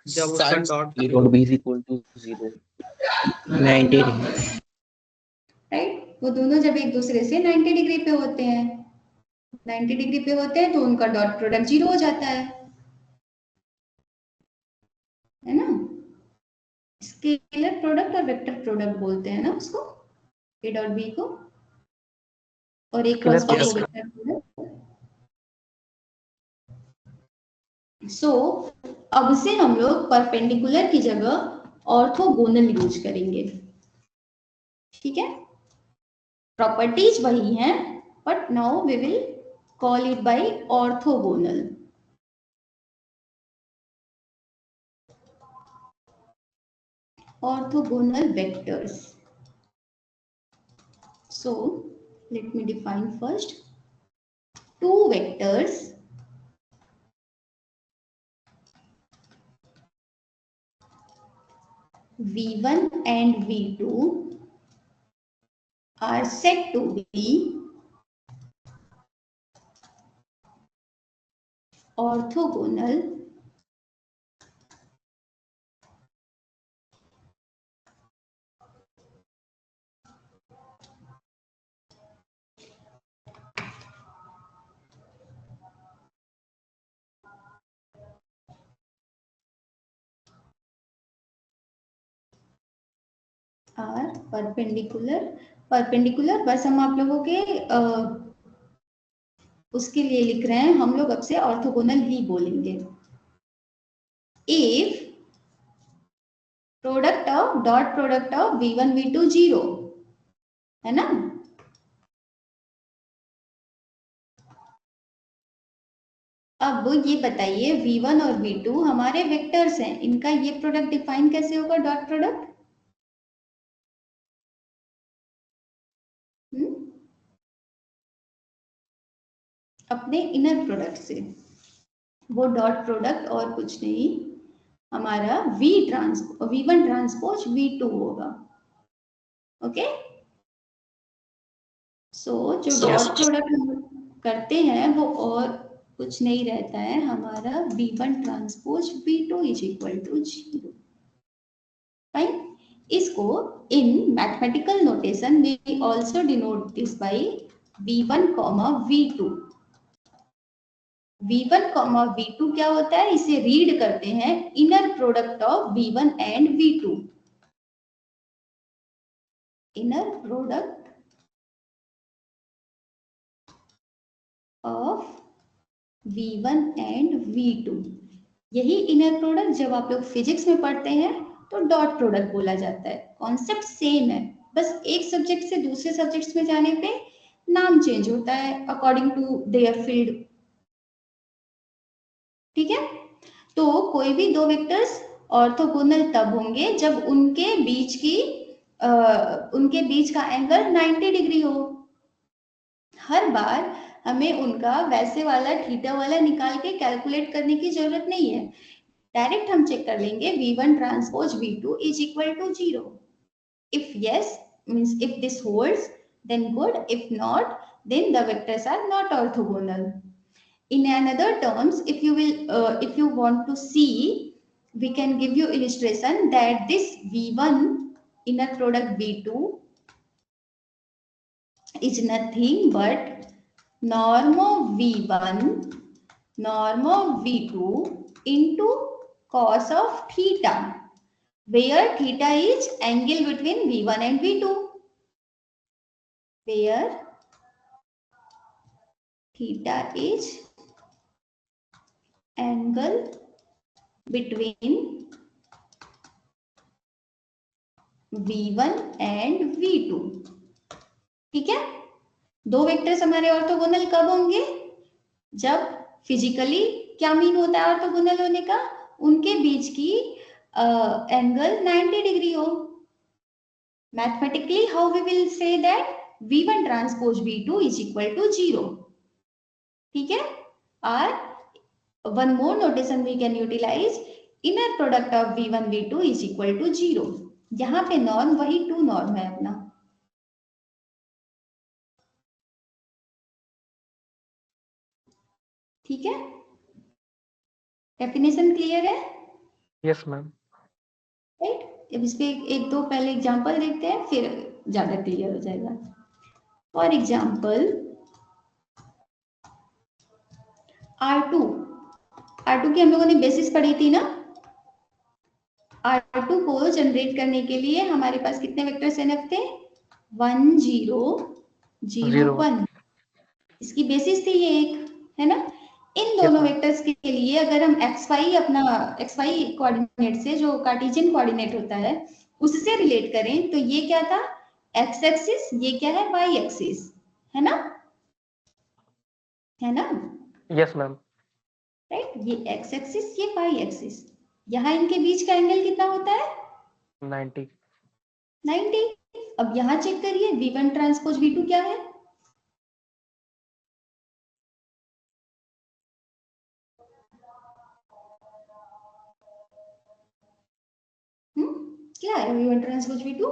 जब उसका dot dot B is equal to 0 90 degree. Right, वो दोनों जब एक दूसरे से 90 डिग्री पे होते हैं, 90 डिग्री पे होते हैं तो उनका डॉट प्रोडक्ट 0 हो जाता है ना। स्केलर प्रोडक्ट और वेक्टर प्रोडक्ट बोलते हैं ना उसको, ए डॉट बी को, और एक Scalar cross product। Vector product. So अब से हम लोग परपेंडिकुलर की जगह ऑर्थोगोनल यूज करेंगे। ठीक है, प्रॉपर्टीज वही हैं, but now we will call it by orthogonal. Orthogonal vectors. So let me define first. Two vectors v1 and v2 are said to be orthogonal are perpendicular बस हम आप लोगों के उसके लिए लिख रहे हैं, हम लोग अब से ऑर्थोगोनल ही बोलेंगे। If product of dot product of v1 v2 0 है ना। अब ये बताइए v1 और v2 हमारे वेक्टर्स हैं, इनका ये प्रोडक्ट डिफाइन कैसे होगा डॉट प्रोडक्ट? अपने इनर प्रोडक्ट से। वो डॉट प्रोडक्ट और कुछ नहीं, हमारा v1 ट्रांसपोज v2 होगा। ओके, सो जो डॉट प्रोडक्ट हम करते हैं वो और कुछ नहीं रहता है, हमारा v1 transpose v2 is equal to 0। Fine, इसको in mathematical notation we also denote this by v1 v2। v1 v2 क्या होता है, इसे रीड करते हैं inner product of v1 and v2। Inner product of v1 and v2। यही इनर प्रोडक्ट जब आप लोग फिजिक्स में पढ़ते हैं तो डॉट प्रोडक्ट बोला जाता है। कॉन्सेप्ट सेम है, बस एक सब्जेक्ट से दूसरे सब्जेक्ट्स में जाने पे नाम चेंज होता है अकॉर्डिंग टू देयर फील्ड। ठीक है, तो कोई भी दो वेक्टर्स ऑर्थोगोनल तब होंगे जब उनके बीच का एंगल 90 डिग्री हो। हर बार हमें उनका वैसे वाला थीटा वाला निकाल के कैलकुलेट करने की जरूरत नहीं है, डायरेक्ट हम चेक कर लेंगे v1 transpose v2 is equal to 0। If yes means if this holds then good, if not then the vectors are not orthogonal. In another terms, if you want to see, we can give you illustration that this v1 inner product v2 is nothing but norm of v1 norm of v2 into cos of theta, where theta is angle between v1 and v2, where theta is angle between v1 and v2। ठीक है, दो वेक्टर्स हमारे ऑर्थोगोनल कब होंगे, जब फिजिकली क्या मीन होता है ऑर्थोगोनल होने का, उनके बीच की एंगल 90 डिग्री हो। Mathematically how we will say that v1 transpose v2 is equal to 0। ठीक है, और one more notation we can utilise, inner product of v1 v2 is equal to 0। यहाँ पे नॉर्म वही 2 नॉर्म है अपना। ठीक है, डेफिनेशन क्लियर है? Yes ma'am. राइट, अब इस पे एक दो पहले एग्जांपल देखते हैं फिर ज्यादा क्लियर हो जाएगा। फॉर एग्जांपल R2 की हम लोगों ने बेसिस पढ़ी थी ना। R2 को जनरेट करने के लिए हमारे पास कितने वेक्टर्स एनफ थे, 1 0 0 1। इसकी बेसिस थी ये एक, है ना। इन दोनों वेक्टर्स के लिए अगर हम xy कोऑर्डिनेट से, जो कार्टेशियन कोऑर्डिनेट होता है, उससे रिलेट करें तो ये क्या था, x एक्सिस, ये क्या है y एक्सिस, है ना, है ना। Yes ma'am. राइट, ये x एक्सिस, ये y एक्सिस, यहाँ इनके बीच का एंगल कितना होता है, 90। अब यहाँ चेक करिए v1 ट्रांसपोज v2 क्या है, क्या है v1 ट्रांसपोज v2,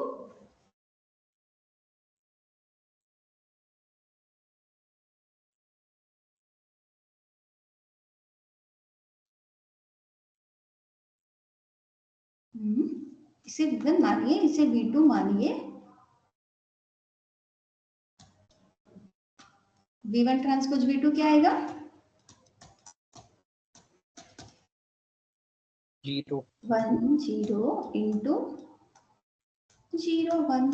इसे v1 मानिए, इसे v2 मानिए। v1 ट्रांसपोज v2 क्या आएगा, 0 1 0 into 0 1,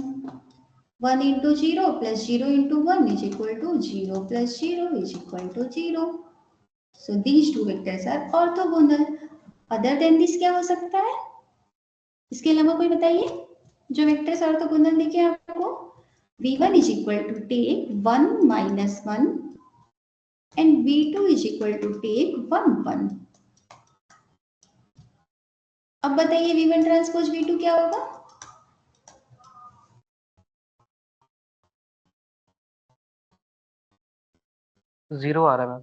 1 into 0 plus 0 into 1 is equal to 0 plus 0 is equal to 0. So these two vectors are orthogonal. Other than this क्या हो सकता है, इसके अलावा कोई बताइए जो वेक्टर्स ऑर्थोगोनल दिखे आपको। v1 is equal to take 1 minus 1 and v2 is equal to take 1 1। अब बताइए v1 ट्रांसपोज v2 क्या होगा। जीरो आ रहा है मैम।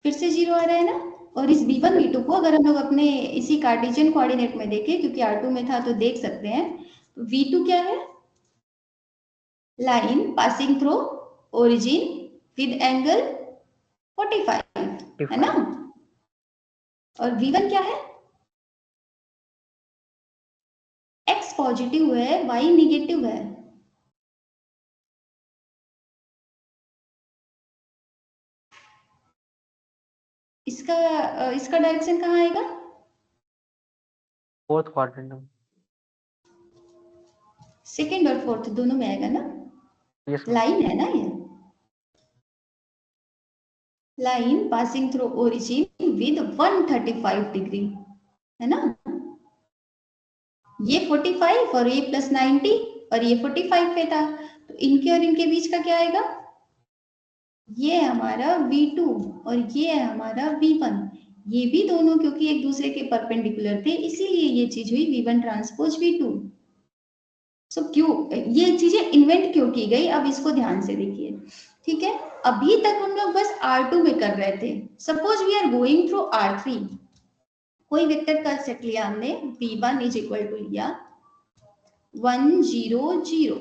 फिर से जीरो आ रहा है ना। और इस v1 v2 को अगर हम लोग अपने इसी कार्टेशियन कोऑर्डिनेट में देखें, क्योंकि R2 में था तो देख सकते हैं, तो v2 क्या है, line passing through origin with angle 45 है ना। और v1 क्या है, x पॉजिटिव है y निगेटिव है। इसका डायरेक्शन कहाँ आएगा, फोर्थ क्वाड्रेंट में। सेकेंड और फोर्थ दोनों में आएगा ना। यस लाइन है ना ये, line passing through origin with 135 degree है ना। ये 45 और ये प्लस 90 और ये 45 पे था, तो इनके और इनके बीच का क्या आएगा, ये हमारा v2 और ये है हमारा v1। ये भी दोनों क्योंकि एक दूसरे के परपेंडिकुलर थे इसीलिए ये चीज हुई v1 ट्रांसपोज v2। सो क्यों ये चीजें इन्वेंट क्यों की गई, अब इसको ध्यान से देखिए। ठीक है, अभी तक हम लोग बस R2 में कर रहे थे। Suppose we are going through R3, कोई वेक्टर का सेट लिया हमने, v1 इज इक्वल टू लिया 1 0 0।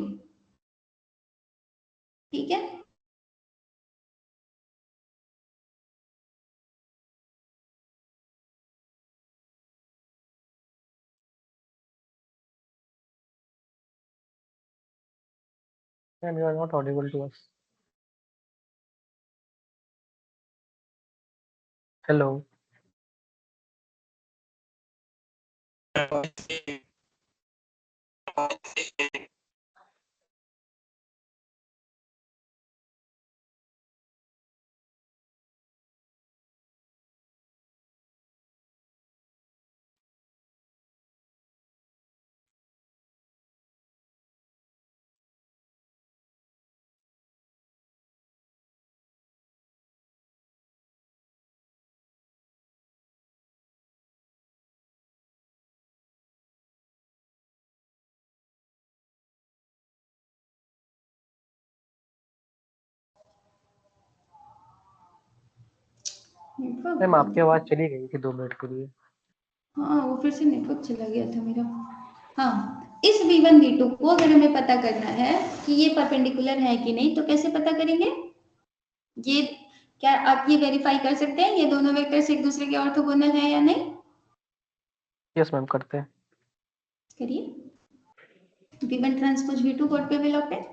ठीक है, ma'am, you are not audible to us. Hello. Ma'am, आपकी आवाज चली गई थी 2 मिनट के लिए। हाँ वो फिर से नेटवर्क चला गया था मेरा। हाँ, इस v1 v2 को अगर हमें पता करना है कि ये परपेंडिकुलर है कि नहीं, तो कैसे पता करेंगे, ये क्या आप ये वेरीफाई कर सकते हैं ये दोनों वेक्टर्स एक दूसरे के ऑर्थोगोनल है या नहीं। यस मैम, करते हैं। करिए, v1 ट्रांसपोज v2 कोड पे वेल ऑप्टेड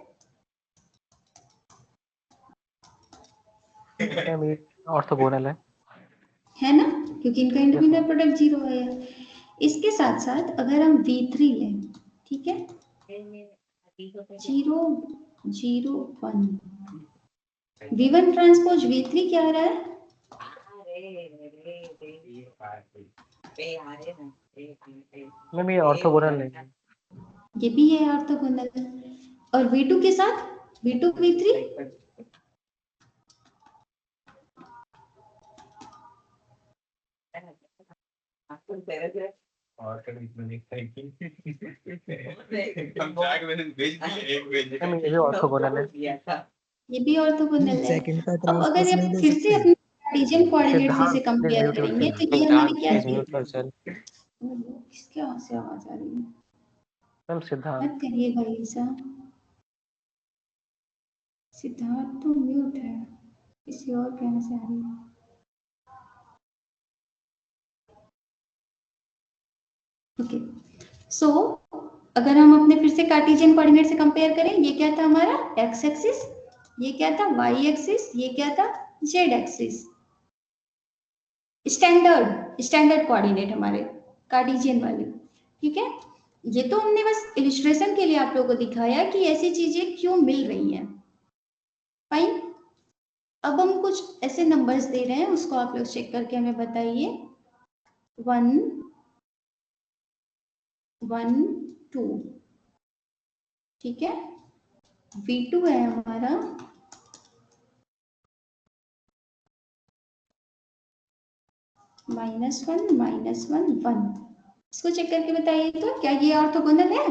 मैम, ये ऑर्थोगोनल है ना, क्योंकि इनका इंडिपेंडेंट प्रोडक्ट 0 है। इसके साथ साथ अगर हम v3 लें, ठीक है, 0 0 1, v1 ट्रांसपोज v3 क्या आ रहा है, मैम, ये ऑर्थोगोनल नहीं है। ये भी है ऑर्थोगोनल। और v2 के साथ v2 v3 मैम, ये भी ऑर्थोगोनल है। ये भी ऑर्थोगोनल है। सेकंड का अब अगर ट्रांसपोज ये नहीं दे फिर से सकते। अपने कार्टेशियन कोऑर्डिनेट से सिद्धांत, कंपेयर प्लीज म्यूट करेंगे योरसेल्फ। तो ये हमारी क्या प्लीज चीज, म्यूट योरसेल्फ। किसके वहां से आवाज आ रही है, मैम, सिद्धांत। मत करिए भाई ऐसा। सिद्धार्थ तो म्यूट है, किसी और कहने से आ रही है। ओके, सो अगर हम अपने फिर से कार्टेशियन कोऑर्डिनेट से कंपेयर करें, ये क्या था हमारा x एक्सिस, ये क्या था y एक्सिस, ये क्या था z एक्सिस। स्टैंडर्ड कोऑर्डिनेट हमारे कार्टेशियन वाले। ठीक है, ये तो हमने बस इलिस्ट्रेशन के लिए आप लोगों को दिखाया कि ऐसी चीजें क्यों मिल रही हैं। फाइन, अब हम कुछ ऐसे नंबर्स दे रहे हैं, उसको आप लोग चेक करके हमें बताइए। 1 1 2, ठीक है। V2 है हमारा -1 -1 1। इसको चेक करके बताइए तो क्या ये ऑर्थोगोनल है?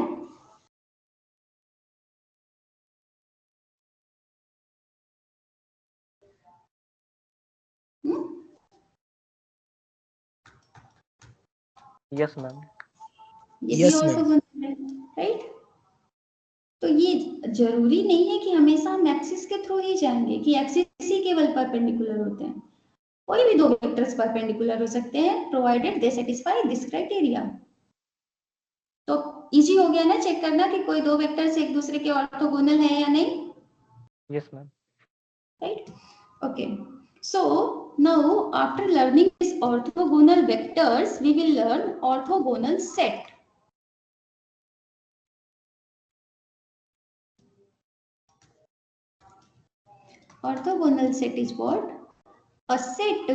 Yes ma'am. ये भी Yes, ma'am. ऑर्थोगोनल है, राइट। तो ये जरूरी नहीं है कि हमेशा हम एक्सिस के थ्रू ही जाएंगे कि एक्सिस ही केवल परपेंडिकुलर होते हैं। कोई भी दो वेक्टर्स परपेंडिकुलर हो सकते हैं provided they satisfy this criteria. तो इजी हो गया ना चेक करना कि कोई दो वेक्टर्स एक दूसरे के ऑर्थोगोनल है या नहीं, yes ma'am. right? Okay, so now after learning these orthogonal vectors we will learn orthogonal set. Orthogonal set is what? A set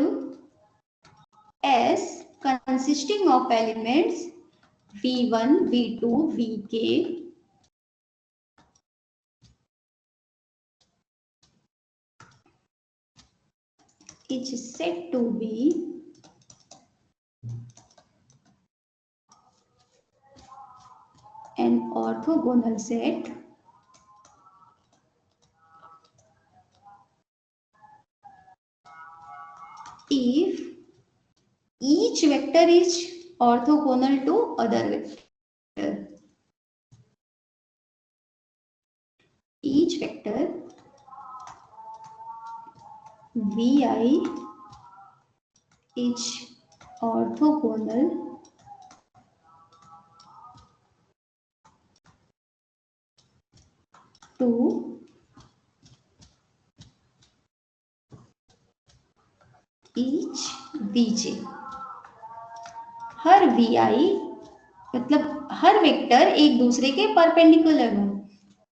S consisting of elements v1 v2 vk is said to be an orthogonal set if each vector is orthogonal to other vector. Each vector vi is orthogonal to each vj। Her vi मतलब हर वेक्टर एक दूसरे के परपेंडिकुलर हो।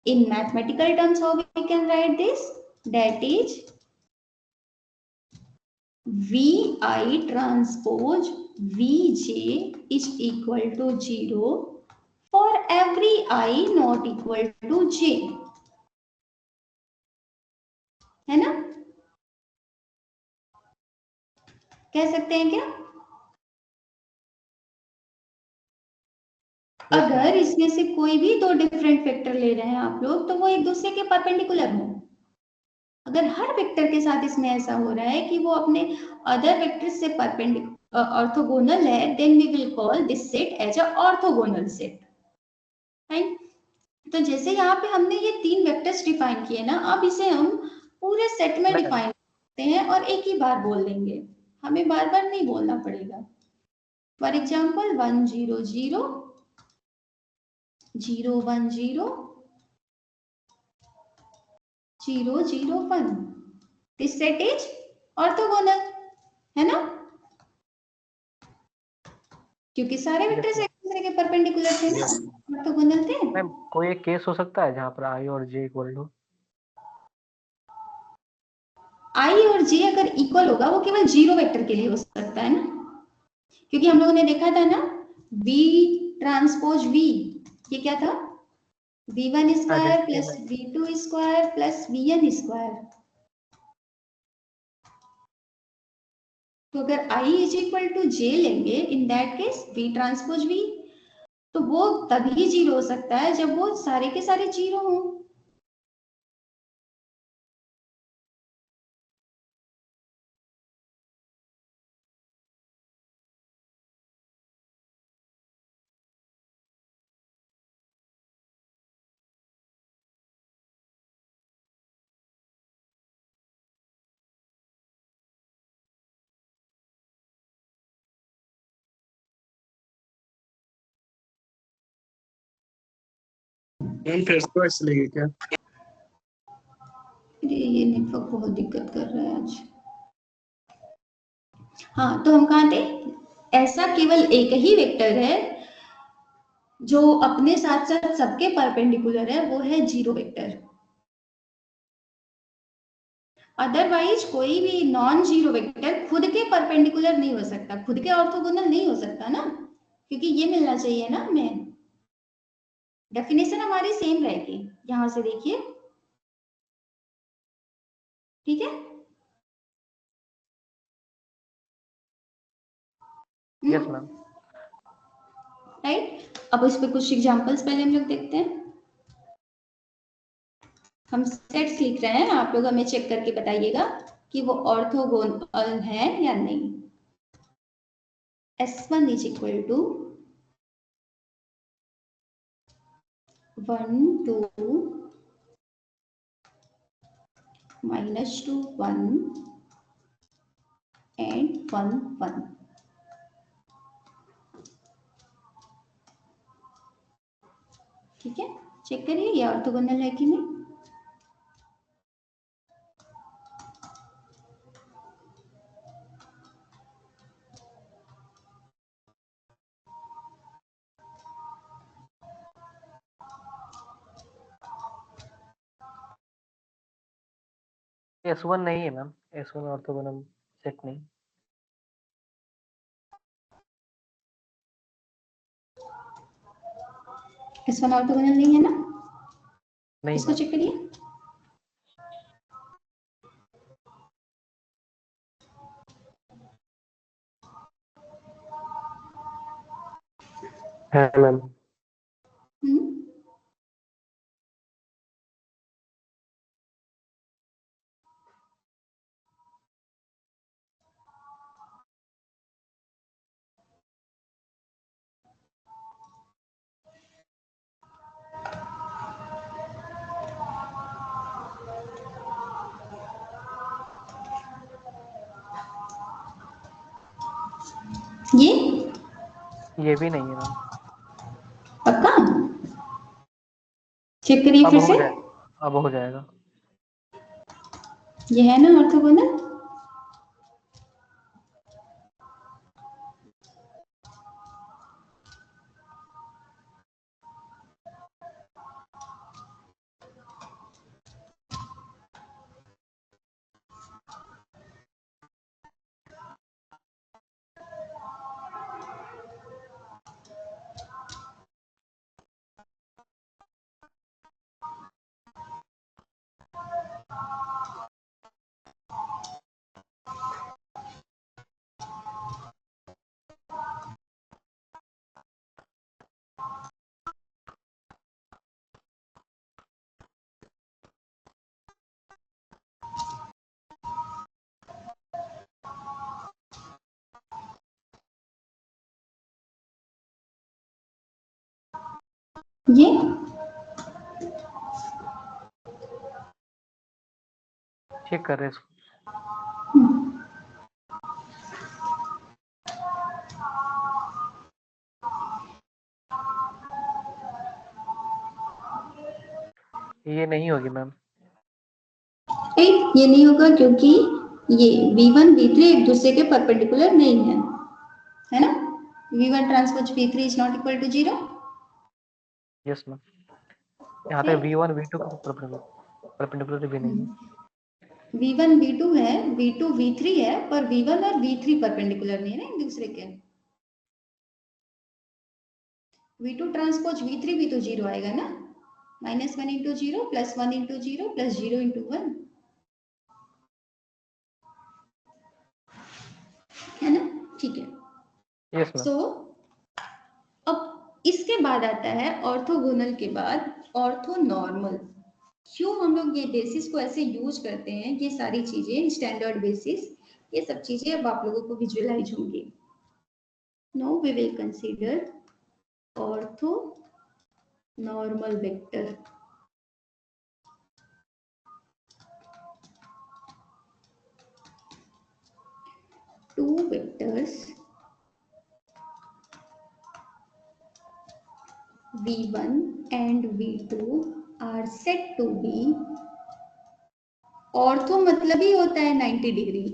In mathematical terms how we can write this? That is vi transpose vj is equal to 0 for every I not equal to j, है ना? कह सकते हैं क्या? अगर इसमें से कोई भी दो डिफरेंट वेक्टर ले रहे हैं आप लोग तो वो एक दूसरे के परपेंडिकुलर हो। अगर हर वेक्टर के साथ इसमें ऐसा हो रहा है कि वो अपने अदर वेक्टर से परपेंडिकुलर ऑर्थोगोनल है, then we will call this set as a orthogonal set, right. तो जैसे यहाँ पे हमने ये तीन वेक्टर्स डिफाइन किए ना, अब इसे हम पूरे सेट में डिफाइन करते हैं और एक ही बार बोल देंगे, हमें बार बार नहीं बोलना पड़ेगा। For example 1 0 0 0 1 0 0 0 1, this set is orthogonal, है ना? क्योंकि सारे वेक्टर्स एक दूसरे के परपेंडिकुलर थे ना, ऑर्थोगोनल थे। मैम कोई एक केस हो सकता है जहाँ पर आई और जे इक्वल टू? आई और जे अगर इक्वल होगा वो केवल जीरो वेक्टर के लिए हो सकता है ना, क्योंकि हम लोगों ने देखा था ना v ट्रांसपोज v, ये क्या था? v1 square plus v2 square plus vn square. तो अगर i is equal to j लेंगे, in that case v transpose v, तो वो तभी जीरो हो सकता है जब वो सारे के सारे जीरो हों। फिर से इसलिए क्या? ये नेटवर्क बहुत दिक्कत कर रहा है आज। हाँ, तो हम कहाँ थे? ऐसा केवल एक ही वेक्टर है जो अपने साथ साथ सबके परपेंडिकुलर है, वो है जीरो वेक्टर। अदरवाइज कोई भी नॉन जीरो वेक्टर खुद के परपेंडिकुलर नहीं हो सकता, खुद के ऑर्थोगोनल नहीं हो सकता ना, क्योंकि ये मिलना चाहिए ना हमें, डेफिनेशन हमारी सेम रहेगी, यहां से देखिए, ठीक है। Yes ma'am. राइट, अब इस पे कुछ एग्जांपल्स पहले हम लोग देखते हैं। हम सेट्स लिख रहे हैं, आप लोग हमें चेक करके बताइएगा कि वो ऑर्थोगोनल है या नहीं। S1 is equal to 1 2 -2 1 and 1 1। ठीक है, चेक करिए ये ऑर्थोगोनल है कि नहीं। S1 नहीं है मैम, S1 ऑर्थोगोनल सेट नहीं। S1 ऑर्थोगोनल नहीं है ना, नहीं इसको मैम। चेक करिए। है मैम। ये भी नहीं है मैम। पक्का चेक करिए अब फिर हो से। जाए, अब हो जाएगा। ये है ना ऑर्थोगोनल। ये चेक कर रहे हैं इसको। ये नहीं होगी मैम। ये नहीं होगा क्योंकि ये V1 V3 एक दूसरे के परपेंडिकुलर नहीं है ना। V1 ट्रांसपोज V3 is not equal to 0। Yes ma'am, यहाँ तक V1 V2 को परपेंडिकुलर भी नहीं है। V1 V2 है, V2 V3 है, पर V1 और V3 परपेंडिकुलर नहीं है ना एक दूसरे के। V2 ट्रांसपोज V3 भी तो 0 आएगा ना, -1 इंटू 0 +1 इंटू 0 +0 इंटू 1, है ना। ठीक है। Yes ma'am. सो अब इसके बाद आता है ऑर्थोगोनल के बाद ऑर्थोनॉर्मल। क्यों हम लोग ये बेसिस को ऐसे यूज करते हैं, ये सारी चीजें स्टैंडर्ड बेसिस, ये सब चीजें अब आप लोगों को विजुअलाइज होंगी। Now we will consider orthonormal vector. Two vectors v1 and v2 are said to be ortho मतलब ही होता है 90 degree.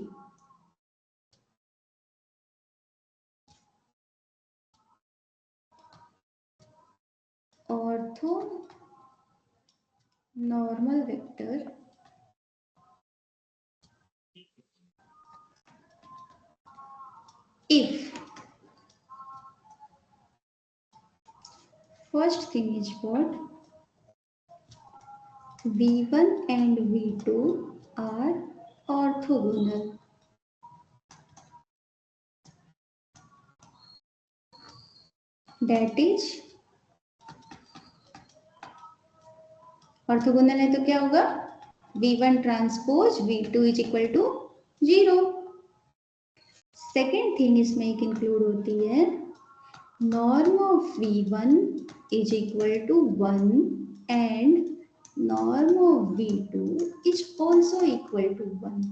Orthonormal vector if First thing is what? V1 and V2 are orthogonal. That is orthogonal है तो क्या होगा? V1 transpose V2 is equal to 0. Second thing इसमें एक इंक्लूड होती है, norm of V1 is equal to 1 and norm of V2 is also equal to 1.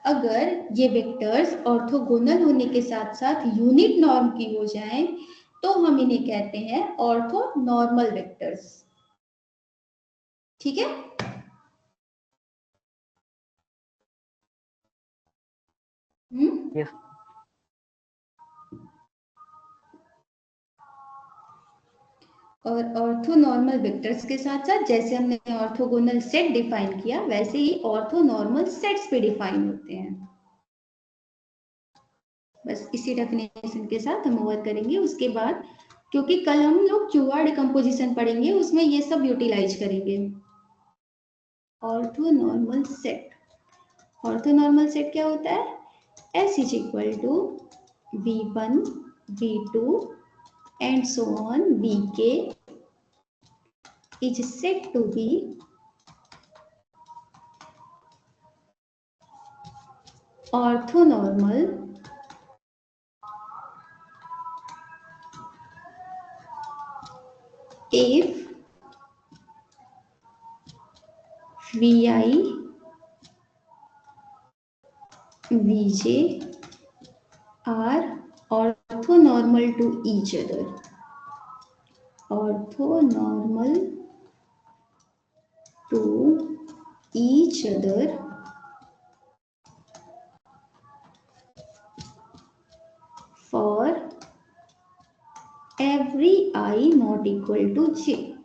अगर ये वेक्टर्स ऑर्थोगोनल होने के साथ साथ यूनिट नॉर्म की हो जाएं तो हम इन्हें कहते हैं ऑर्थोनॉर्मल वेक्टर्स. ठीक है? Yes. और ऑर्थोनॉर्मल वेक्टर्स के साथ साथ जैसे हमने ऑर्थोगोनल सेट डिफाइन किया वैसे ही ऑर्थोनॉर्मल सेट्स भी डिफाइन होते हैं. बस इसी डेफिनेशन के साथ हम ओवर करेंगे. उसके बाद क्योंकि कल हम लोग क्यूआर डिकम्पोजिशन पढ़ेंगे उसमें ये सब यूटिलाइज करेंगे. Orthonormal set. ऑर्थोनॉर्मल सेट क्या होता है? S is equal to V1, V2 and so on Vk is said to be orthonormal if Vi, Vj are orthonormal to each other. Orthonormal to each other for every I not equal to j.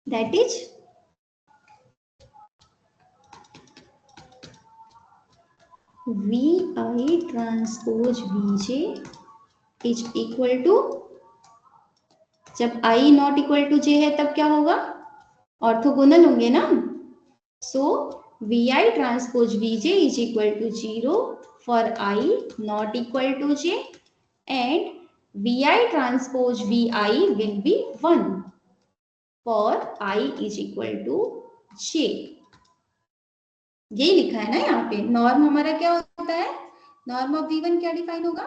That is Vi transpose Vj is equal to, जब I not equal to j है तब क्या होगा? ऑर्थोगोनल होंगे ना. So Vi transpose Vj is equal to 0 for I not equal to j and Vi transpose Vi will be 1 for I is equal to j. यही लिखा है ना यहाँ पे. नॉर्म हमारा क्या होता है? नॉर्म ऑफ V1 क्या डिफाइन होगा?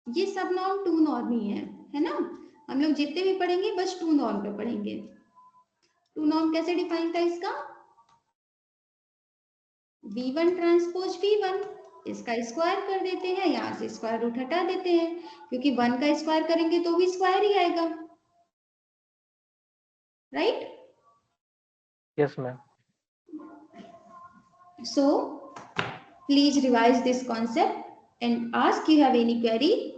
ये सब नॉर्म टू नॉर्म ही है ना. हम लोग जितने भी पढ़ेंगे बस टू नॉर्म पे पढ़ेंगे. टू नॉर्म कैसे डिफाइन था इसका? V1 ट्रांसपोज V1, इसका स्क्वायर कर देते हैं, यहां से स्क्वायर रूट हटा देते हैं क्योंकि 1 का स्क्वायर करेंगे तो भी स्क्वायर ही आएगा. Right? Yes, ma'am. So please revise this concept and ask you have any query.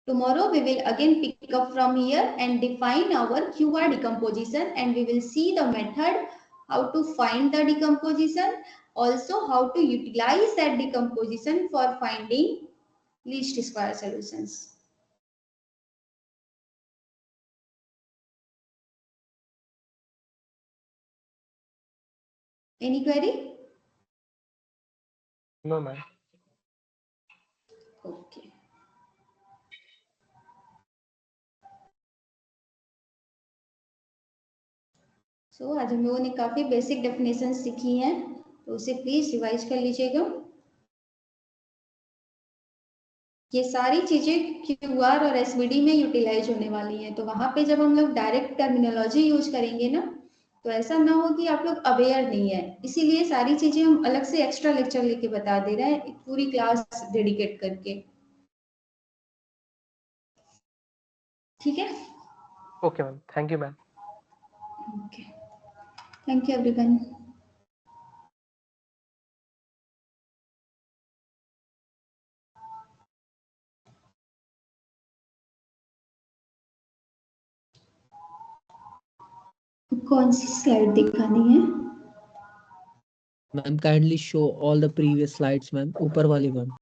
Tomorrow we will again pick up from here and define our QR decomposition and we will see the method how to find the decomposition, also how to utilize that decomposition for finding least square solutions. Any query? No, ma'am. Okay. So आज हम लोगों ने काफी बेसिक डेफिनेशन सीखी हैं तो उसे प्लीज रिवाइज कर लीजिएगा. ये सारी चीजें क्यूआर और एसवीडी में यूटिलाइज होने वाली हैं तो वहां पे जब हम लोग डायरेक्ट टर्मिनोलॉजी यूज करेंगे ना तो ऐसा ना हो कि आप लोग अवेयर नहीं है. इसीलिए सारी चीजें हम अलग से एक्स्ट्रा लेक्चर लेके बता दे रहे हैं पूरी क्लास डेडिकेट करके. ठीक है? Okay, ma'am. Thank you, ma'am. Okay. Thank you, everyone. कौन सी स्लाइड दिखानी है? Ma'am, kindly show all the previous slides, ma'am. ऊपर वाली one.